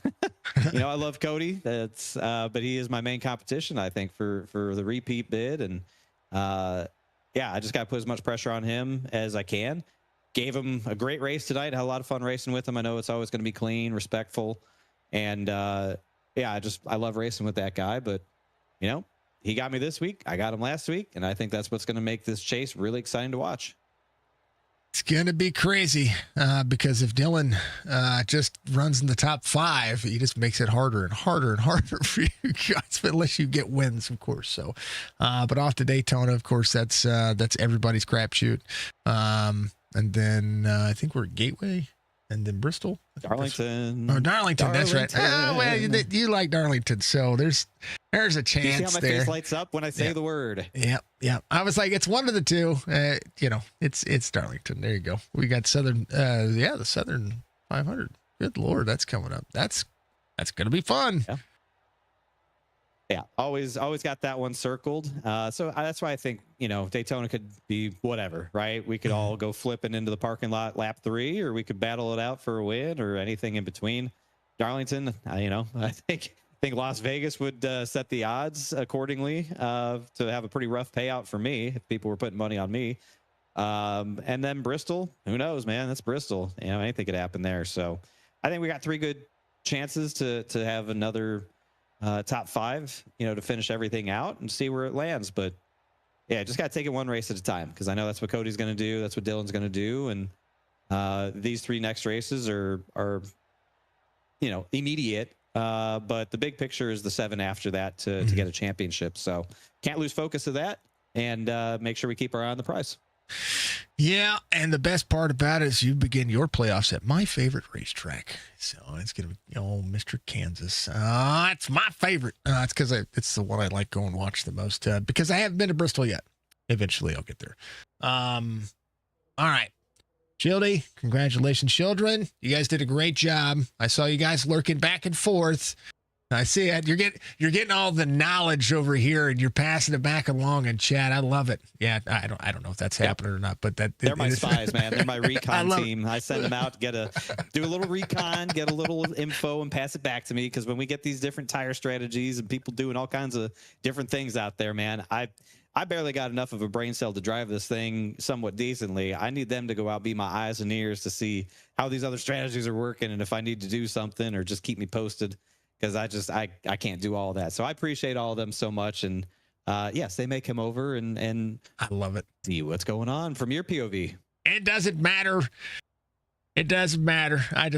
love Cody. But he is my main competition, I think, for the repeat bid. And I just got to put as much pressure on him as I can. Gave him a great race tonight. Had a lot of fun racing with him. I know it's always going to be clean, respectful. And I love racing with that guy. But, he got me this week. I got him last week. And I think that's what's going to make this chase really exciting to watch. It's going to be crazy, because if Dylan just runs in the top 5, he just makes it harder and harder and harder for you guys, unless you get wins, of course. So, but off to Daytona, of course, that's everybody's crapshoot. And then I think we're at Gateway, and then Bristol.
Darlington.
Darlington, that's right. Oh, well, you like Darlington, so there's a chance. You see how
my face lights up when I say the word?
Yeah. I was like, it's one of the two. It's Darlington. There you go. We got Southern. The Southern 500. Good Lord, that's coming up. That's gonna be fun.
Yeah. Always got that one circled. So that's why I think Daytona could be whatever, right? We could all go flipping into the parking lot lap 3, or we could battle it out for a win, or anything in between. Darlington, I think Las Vegas would set the odds accordingly to have a pretty rough payout for me if people were putting money on me. And then Bristol, who knows, man? That's Bristol. Anything could happen there. So I think we got 3 good chances to have another top 5, to finish everything out and see where it lands. But yeah, just got to take it one race at a time, because I know that's what Cody's going to do. That's what Dylan's going to do. And these 3 next races are immediate. But the big picture is the 7 after that to get a championship. So can't lose focus of that, and make sure we keep our eye on the prize.
Yeah, and the best part about it is you begin your playoffs at my favorite racetrack. So it's going to be, Mr. Kansas. It's my favorite. It's because it's the one I like go and watch the most, because I haven't been to Bristol yet. Eventually I'll get there. All right. Shildy, congratulations, children. You guys did a great job. I saw you guys lurking back and forth. I see it. You're getting all the knowledge over here, and you're passing it back along in chat. I love it. Yeah, I don't know if that's happening or not, but they're
my spies, man. They're my recon team. I send them out to do a little recon, get a little info, and pass it back to me. Because when we get these different tire strategies and people doing all kinds of different things out there, man, I barely got enough of a brain cell to drive this thing somewhat decently. I need them to go out, be my eyes and ears to see how these other strategies are working, and if I need to do something, or just keep me posted, because I can't do all that. So I appreciate all of them so much. And yes, they may come over and
I love it.
See what's going on from your POV.
It doesn't matter. It doesn't matter. I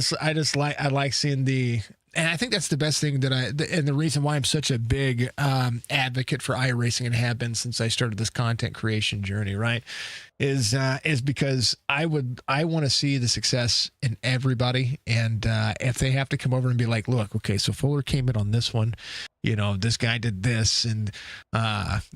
like seeing the and I think that's the best thing and the reason why I'm such a big advocate for iRacing and have been since I started this content creation journey, right? Is because I want to see the success in everybody, and if they have to come over and be like, look, okay, so Fuller came in on this one, this guy did this, and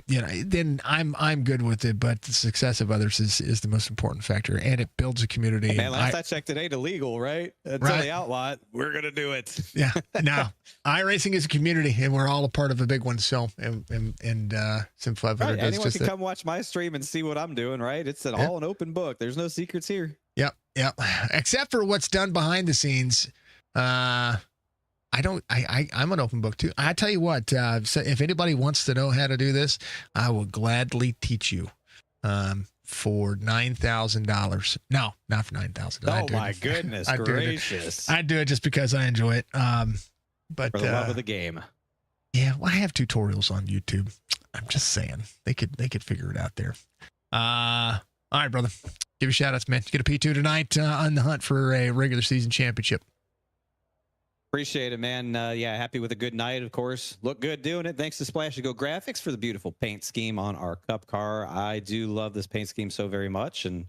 then I'm good with it. But the success of others is the most important factor, and it builds a community.
Man, last I checked, it ain't illegal, right? Until they outlaw it, we're gonna do it.
Yeah, no, iRacing is a community, and we're all a part of a big one. So, and SIM500
right.
does
Anyone
just
can
that.
come watch my stream and see what I'm doing, right? It's all an open book. There's no secrets here.
Yep. Except for what's done behind the scenes. I'm an open book too. I tell you what, so if anybody wants to know how to do this, I will gladly teach you. For $9,000. No, not for $9,000.
Oh my goodness gracious!
I do it just because I enjoy it. But
for the love of the game.
Yeah, well, I have tutorials on YouTube. I'm just saying they could figure it out there. All right, brother. Give you shout outs, man. You get a P2 tonight on the hunt for a regular season championship.
Appreciate it, man. Yeah, happy with a good night, of course. Look good doing it. Thanks to Splash to Go Graphics for the beautiful paint scheme on our Cup car. I do love this paint scheme so very much, and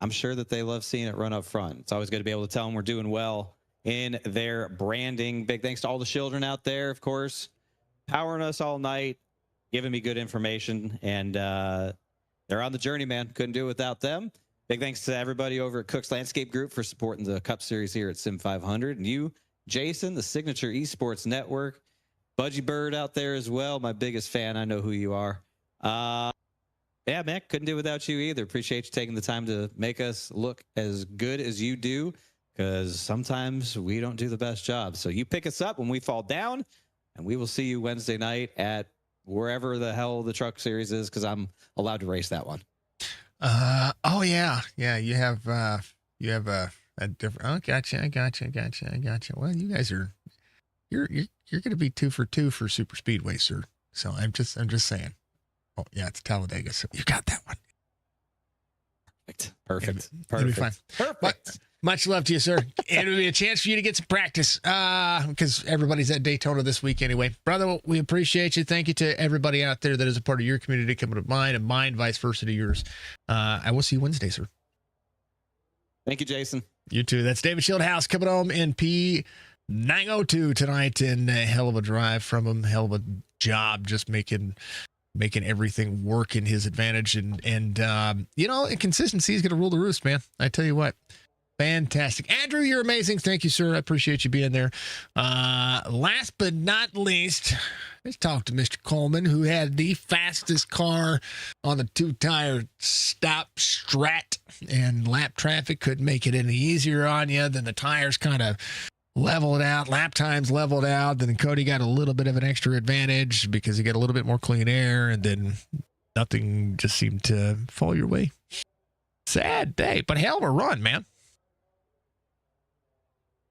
I'm sure that they love seeing it run up front. It's always good to be able to tell them we're doing well in their branding. Big thanks to all the children out there, of course, powering us all night, giving me good information, and they're on the journey, man. Couldn't do it without them. Big thanks to everybody over at Cook's Landscape Group for supporting the Cup Series here at Sim500, and you, Jason, the Signature Esports Network, Budgie Bird out there as well, my biggest fan. I know who you are. Yeah, man, couldn't do it without you either. Appreciate you taking the time to make us look as good as you do, because sometimes we don't do the best job. So you pick us up when we fall down, and we will see you Wednesday night at wherever the hell the truck series is, because I'm allowed to race that one.
Oh yeah, you have a different. Oh, gotcha. Well, you guys are you're going to be 2 for 2 for Super Speedway, sir. So I'm just saying. Oh yeah, it's Talladega, so you got that one.
Perfect.
It'll be fine. But much love to you, sir. It'll be a chance for you to get some practice because everybody's at Daytona this week anyway. Brother, we appreciate you. Thank you to everybody out there that is a part of your community coming to mine, and mine vice versa to yours. I will see you Wednesday, sir.
Thank you, Jason.
You too. That's David Shieldhouse coming home in P902 tonight, and a hell of a drive from him. Hell of a job just making everything work in his advantage. And consistency is going to rule the roost, man. I tell you what. Fantastic. Andrew, you're amazing. Thank you, sir. I appreciate you being there. Last but not least, let's talk to Mr. Coleman, who had the fastest car on the 2-tire stop strat, and lap traffic couldn't make it any easier on you. Then the tires kind of leveled out, lap times leveled out. Then Cody got a little bit of an extra advantage because he got a little bit more clean air, and then nothing just seemed to fall your way. Sad day, but hell of a run, man.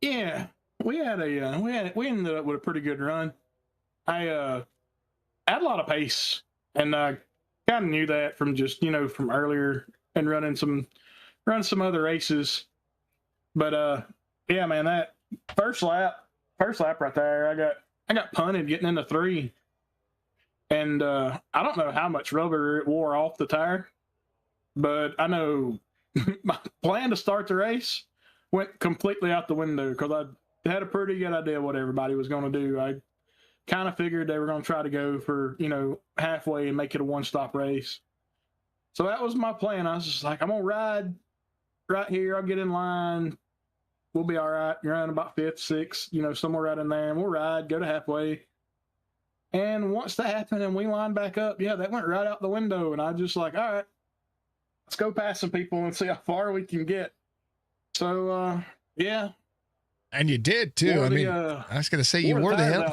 Yeah, we ended up with a pretty good run. I had a lot of pace, and I kind of knew that from just from earlier and run some other races. But yeah, man, that first lap right there, I got punted getting into 3, and I don't know how much rubber it wore off the tire, but I know my plan to start the race went completely out the window because I had a pretty good idea what everybody was going to do. I kind of figured they were going to try to go for, halfway and make it a one-stop race. So that was my plan. I was just like, I'm going to ride right here. I'll get in line. We'll be all right. You're on about 5th, 6th, somewhere right in there. And we'll ride, go to halfway. And once that happened and we lined back up, yeah, that went right out the window. And I just like, all right, let's go past some people and see how far we can get. So, yeah.
And you did too. I mean, I was going to say you wore the hell. I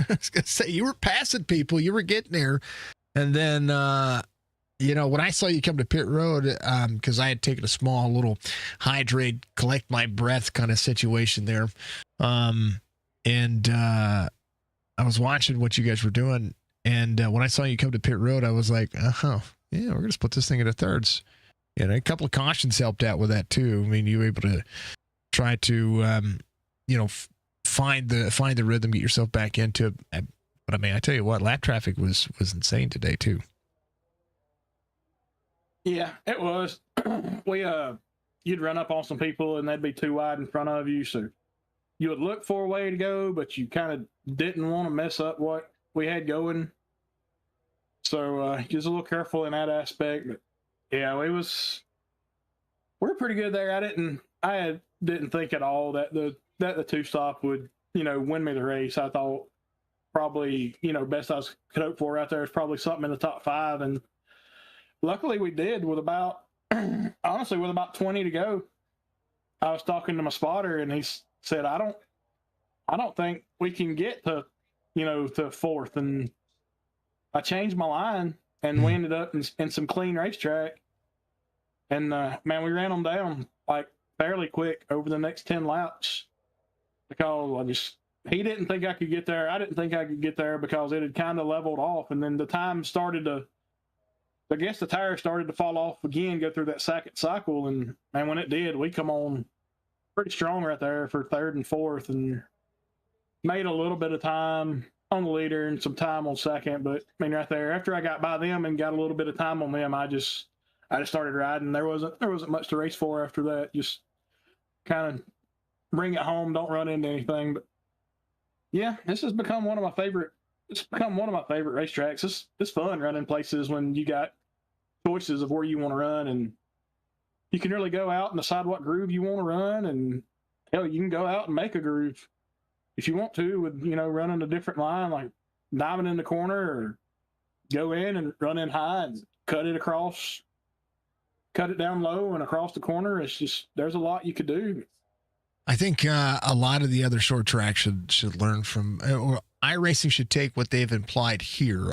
was going to say you were passing people. You were getting there. And then, when I saw you come to pit road, because I had taken a small little hydrate, collect my breath kind of situation there. And I was watching what you guys were doing. And when I saw you come to pit road, I was like, yeah, we're going to split this thing into thirds. A couple of cautions helped out with that too. I mean, you were able to try to, find the rhythm, get yourself back into it. But I mean, I tell you what, lap traffic was insane today too.
Yeah, it was. You'd run up on some people and they'd be too wide in front of you, so you would look for a way to go, but you kind of didn't want to mess up what we had going. So just a little careful in that aspect. But yeah, we're pretty good there. I didn't think at all that the two stop would, win me the race. I thought probably, best I could hope for out there is probably something in the top 5, and luckily we did with about 20 to go. I was talking to my spotter and he said, I don't think we can get to 4th. And I changed my line and we ended up in some clean racetrack. And man, we ran them down like fairly quick over the next 10 laps because he didn't think I could get there. I didn't think I could get there because it had kind of leveled off. And then the time started to, I guess the tires started to fall off again, go through that second cycle. And man, when it did, we come on pretty strong right there for 3rd and 4th and made a little bit of time on the leader and some time on 2nd. But I mean, right there, after I got by them and got a little bit of time on them, I just started riding. There wasn't much to race for after that. Just kind of bring it home, don't run into anything. But yeah, this has become one of my favorite. It's become one of my favorite racetracks. It's fun running places when you got choices of where you want to run, and you can really go out and decide what groove you want to run, and hell, you can go out and make a groove if you want to with running a different line, like diving in the corner or go in and run in high and cut it across, cut it down low and across the corner. It's just, there's a lot you could do.
I think a lot of the other short tracks should learn from, or iRacing should take what they've applied here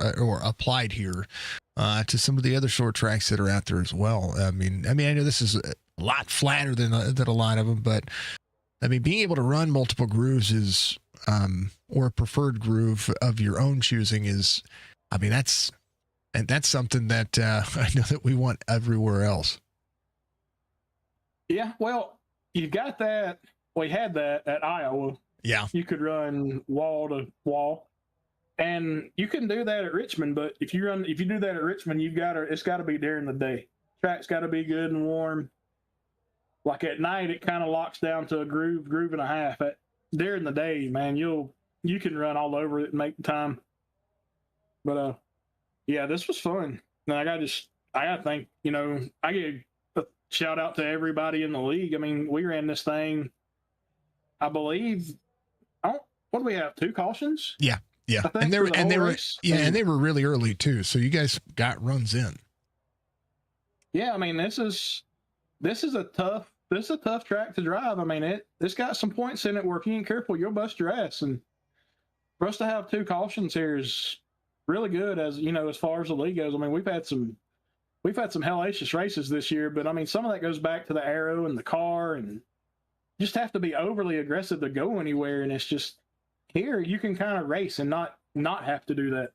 to some of the other short tracks that are out there as well. I mean, I know this is a lot flatter than a lot of them, but I mean, being able to run multiple grooves is, or a preferred groove of your own choosing is, I mean, that's something that I know that we want everywhere else.
Yeah, well, you got that. We had that at Iowa.
Yeah.
You could run wall to wall. And you can do that at Richmond, but if you do that at Richmond, it's got to be during the day. Track's got to be good and warm. Like at night, it kind of locks down to a groove and a half. During the day, man, you can run all over it and make the time. But yeah, this was fun. And I gotta think, I give a shout out to everybody in the league. I mean, we ran this thing, I believe. What do we have? 2 cautions?
Yeah. And they were really early too. So you guys got runs in.
Yeah, I mean, this is a tough track to drive. I mean, it's got some points in it where if you ain't careful, you'll bust your ass. And for us to have 2 cautions here is really good, as far as the league goes. I mean, we've had some hellacious races this year, but I mean, some of that goes back to the aero and the car, and just have to be overly aggressive to go anywhere. And it's just, here you can kind of race and not have to do that.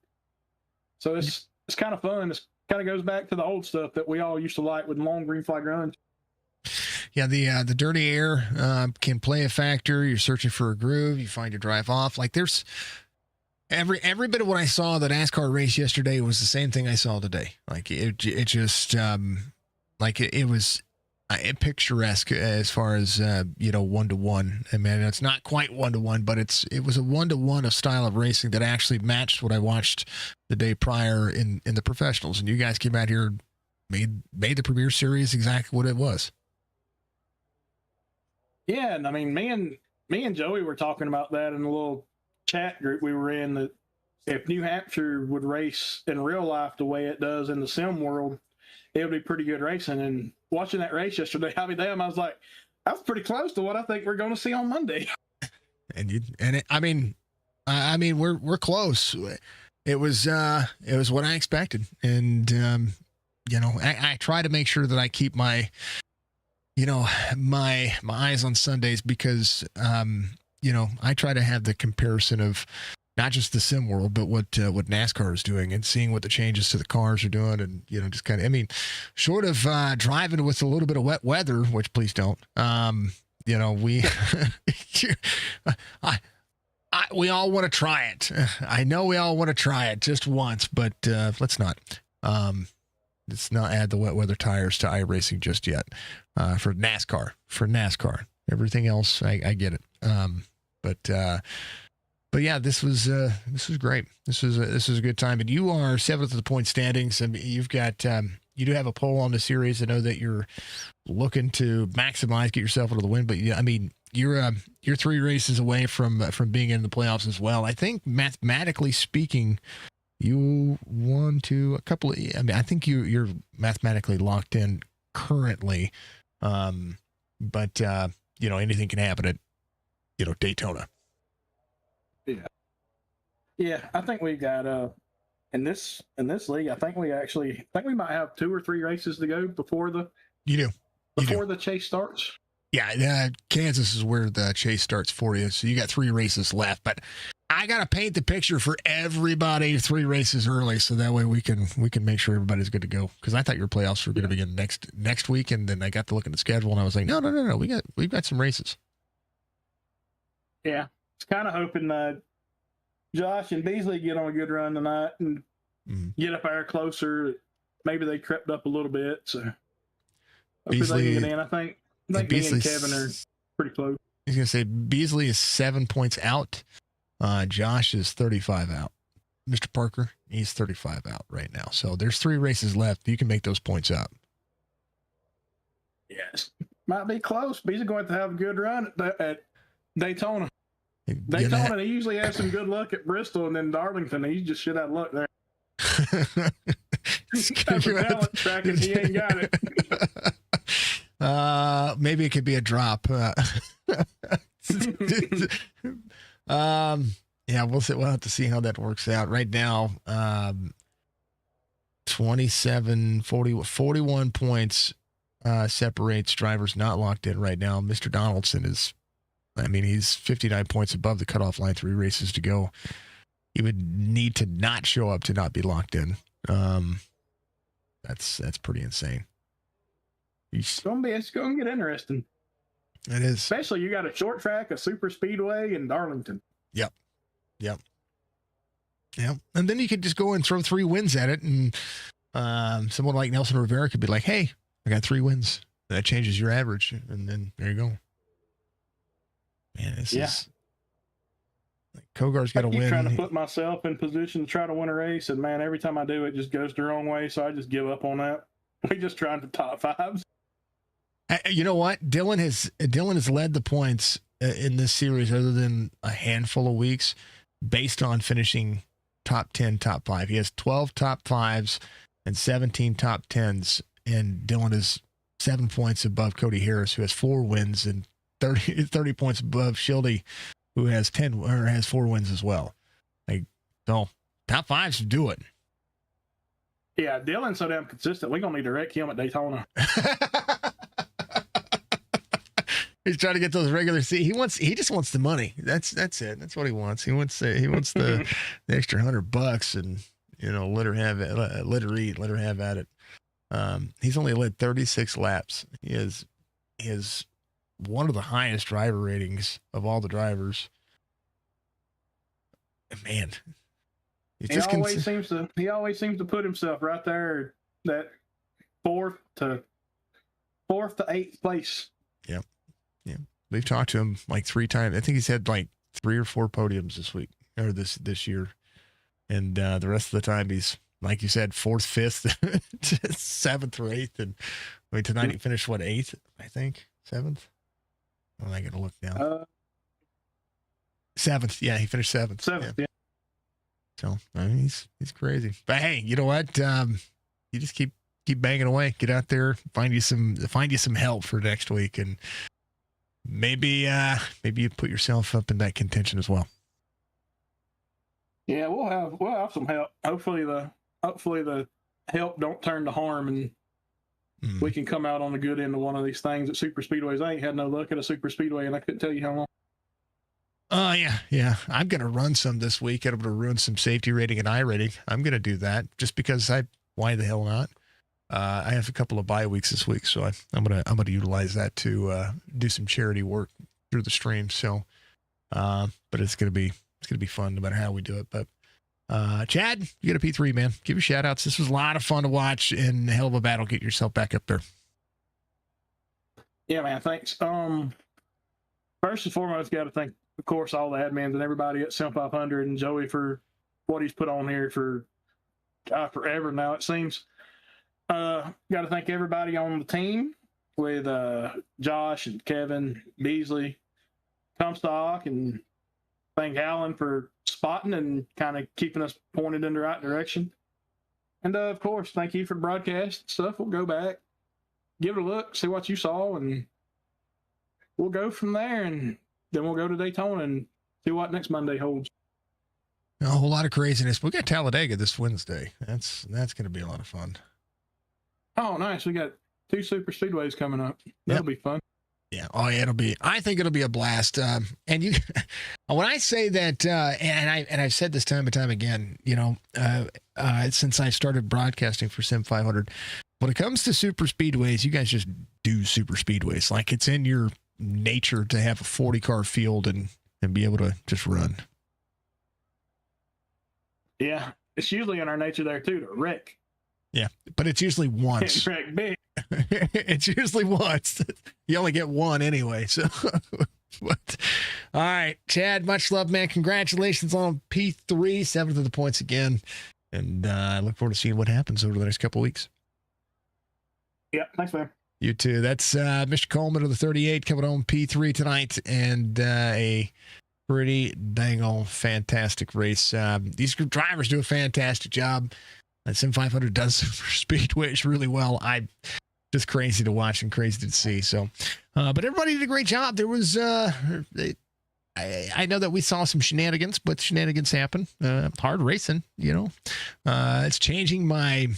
So it's kind of fun. It kind of goes back to the old stuff that we all used to like with long green flag runs.
Yeah, the dirty air can play a factor. You're searching for a groove. You find your drive off. Like there's every bit of what I saw the NASCAR race yesterday was the same thing I saw today. Like it just like it was picturesque as far as 1-to-1. I mean, it's not quite 1-to-1, but it was a 1-to-1 of style of racing that actually matched what I watched the day prior in the professionals. And you guys came out here, made the Premier Series exactly what it was.
Yeah, and I mean, me and Joey were talking about that in a little chat group we were in, that if New Hampshire would race in real life the way it does in the sim world, it would be pretty good racing. And watching that race yesterday, I was like, that was pretty close to what I think we're going to see on Monday.
I mean, we're close. It was what I expected, and I try to make sure that I keep my eyes on Sundays, because I try to have the comparison of not just the sim world, but what NASCAR is doing, and seeing what the changes to the cars are doing. And, just kind of, I mean, short of driving with a little bit of wet weather, which please don't, We all want to try it. I know we all want to try it just once, but let's not. Let's not add the wet weather tires to iRacing just yet. For NASCAR. Everything else, I get it. But yeah, this was great. This was a good time. And you are 7th of the point standings. And you've got you do have a pole on the series. I know that you're looking to maximize, get yourself into the win. But yeah, I mean, you're 3 races away from being in the playoffs as well. I think mathematically speaking, you won to a couple of. I mean, I think you're mathematically locked in currently. But anything can happen at Daytona.
Yeah, I think we got in this league. I think we might have 2 or 3 races to go before the the chase starts.
Yeah, Kansas is where the chase starts for you. So you got 3 races left, but I got to paint the picture for everybody 3 races early, so that way we can make sure everybody's good to go. Because I thought your playoffs were going to begin next week, and then I got to look at the schedule, and I was like, no, we've got some races.
Yeah, it's kind of hoping Josh and Beasley get on a good run tonight and get up there closer. Maybe they crept up a little bit, so Beasley, they can get in. I think me and Kevin are pretty close.
He's going to say Beasley is 7 points out. Josh is 35 out. Mr. Parker, he's 35 out right now. So there's 3 races left. You can make those points up.
Yes, might be close. Beasley's going to have a good run at Daytona. Daytona, he usually has some good luck at Bristol, and then Darlington, he just shit out of luck there. He's got the talent track, and he ain't got it.
Maybe it could be a drop. Yeah, we'll see. We'll have to see how that works out. Right now, 41 points separates drivers not locked in right now. Mr. Donaldson he's 59 points above the cutoff line, 3 races to go. He would need to not show up to not be locked in. That's pretty insane.
It's going to get interesting.
It is.
Especially you got a short track, a super speedway, and Darlington.
Yep. And then you could just go and throw 3 wins at it, and someone like Nelson Rivera could be like, hey, I got 3 wins. That changes your average, and then there you go. Man, this is like Kogar's got to win.
I keep trying to put myself in position to try to win a race, and man, every time I do, it just goes the wrong way. So I just give up on that. We just trying to top 5s.
You know what? Dylan has led the points in this series, other than a handful of weeks, based on finishing top 10, top 5. He has 12 top 5s and 17 top 10s, and Dylan is 7 points above Cody Harris, who has 4 wins, and 30 points above Schilde, who has 4 wins as well. So top 5s do it.
Yeah, Dylan's so damn consistent. We're gonna need to wreck him at Daytona.
He's trying to get those regular seats. He just wants the money. That's it. That's what he wants. He wants the extra $100 and let her have it. Let her eat. Let her have at it. He's only led 36 laps. He has one of the highest driver ratings of all the drivers. Man,
he always seems to put himself right there, that 4th to 8th place.
Yep. Yeah. We've talked to him like 3 times. I think he's had like 3 or 4 podiums this week or this year. And the rest of the time he's, like you said, 4th, 5th, 7th or 8th. And tonight he finished 8th, I think. 7th. Oh, I gotta look now. 7th. Yeah, he finished 7th.
7th, yeah.
So he's crazy. But hey, you know what? You just keep banging away. Get out there, find you some help for next week, and maybe you put yourself up in that contention as well.
Yeah, we'll have some help. Hopefully the help don't turn to harm, and we can come out on the good end of one of these things at super speedways. I ain't had no luck at a super speedway, and I couldn't tell you how long.
Yeah. I'm gonna run some this week. I'm gonna run some safety rating and iRating. I'm gonna do that just because why the hell not? I have a couple of bye weeks this week, so I'm gonna utilize that to do some charity work through the stream. So But it's gonna be fun no matter how we do it. But Chad, you got a P3, man. Give your shout outs. This was a lot of fun to watch and a hell of a battle. Get yourself back up there.
Yeah, man. Thanks. First and foremost, got to thank, of course, all the admins and everybody at SIM500 and Joey for what he's put on here for forever now, it seems. Got to thank everybody on the team with Josh and Kevin, Beasley, Comstock, and thank Alan for spotting and kind of keeping us pointed in the right direction. And of course, thank you for the broadcast stuff. We'll go back, give it a look, see what you saw, and we'll go from there. And then we'll go to Daytona and see what next Monday holds.
A whole lot of craziness. We got Talladega this Wednesday. That's going to be a lot of fun.
Oh, nice. We got 2 super speedways coming up. That'll be fun.
Yeah. Oh, yeah. I think it'll be a blast. And you, when I say that, and I've said this time and time again, since I started broadcasting for SIM500, when it comes to super speedways, you guys just do super speedways. Like, it's in your nature to have a 40-car field and be able to just run.
Yeah. It's usually in our nature there too, to wreck.
Yeah. But it's usually once.
Wreck big.
It's usually once. You only get one anyway. So, but all right, Chad, much love, man. Congratulations on P3, 7th of the points again. And I look forward to seeing what happens over the next couple of weeks.
Yeah, thanks, man.
You too. That's Mr. Coleman of the 38 coming home P3 tonight, and a pretty dang old fantastic race. These drivers do a fantastic job. SIM500 does speedways really well. Just crazy to watch and crazy to see. So, but everybody did a great job. There was, I know that we saw some shenanigans, but shenanigans happen. Hard racing, it's changing my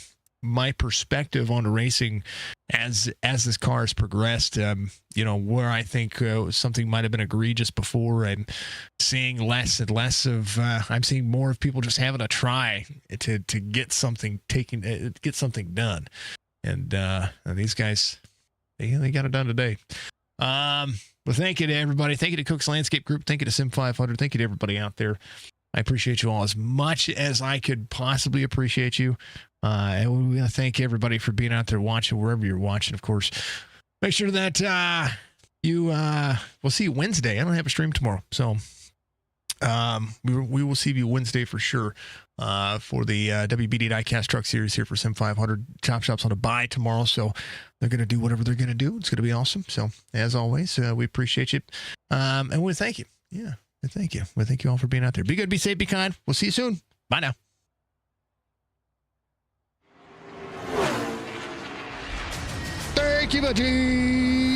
perspective on racing as this car has progressed. Where I think something might have been egregious before, I'm seeing less and less of. I'm seeing more of people just having a try to get something get something done. And these guys, they got it done today. Well, thank you to everybody. Thank you to Cook's Landscape Group. Thank you to SIM500. Thank you to everybody out there. I appreciate you all as much as I could possibly appreciate you. And we want to thank everybody for being out there watching wherever you're watching. Of course, make sure that we'll see you Wednesday. I don't have a stream tomorrow, so we will see you Wednesday for sure. For the WBD Diecast Truck Series here for SIM500. Chop Shop's on a buy tomorrow, so they're going to do whatever they're going to do. It's going to be awesome. So, as always, we appreciate you. And we thank you. Yeah, we thank you. We thank you all for being out there. Be good, be safe, be kind. We'll see you soon. Bye now. Thank you, buddy.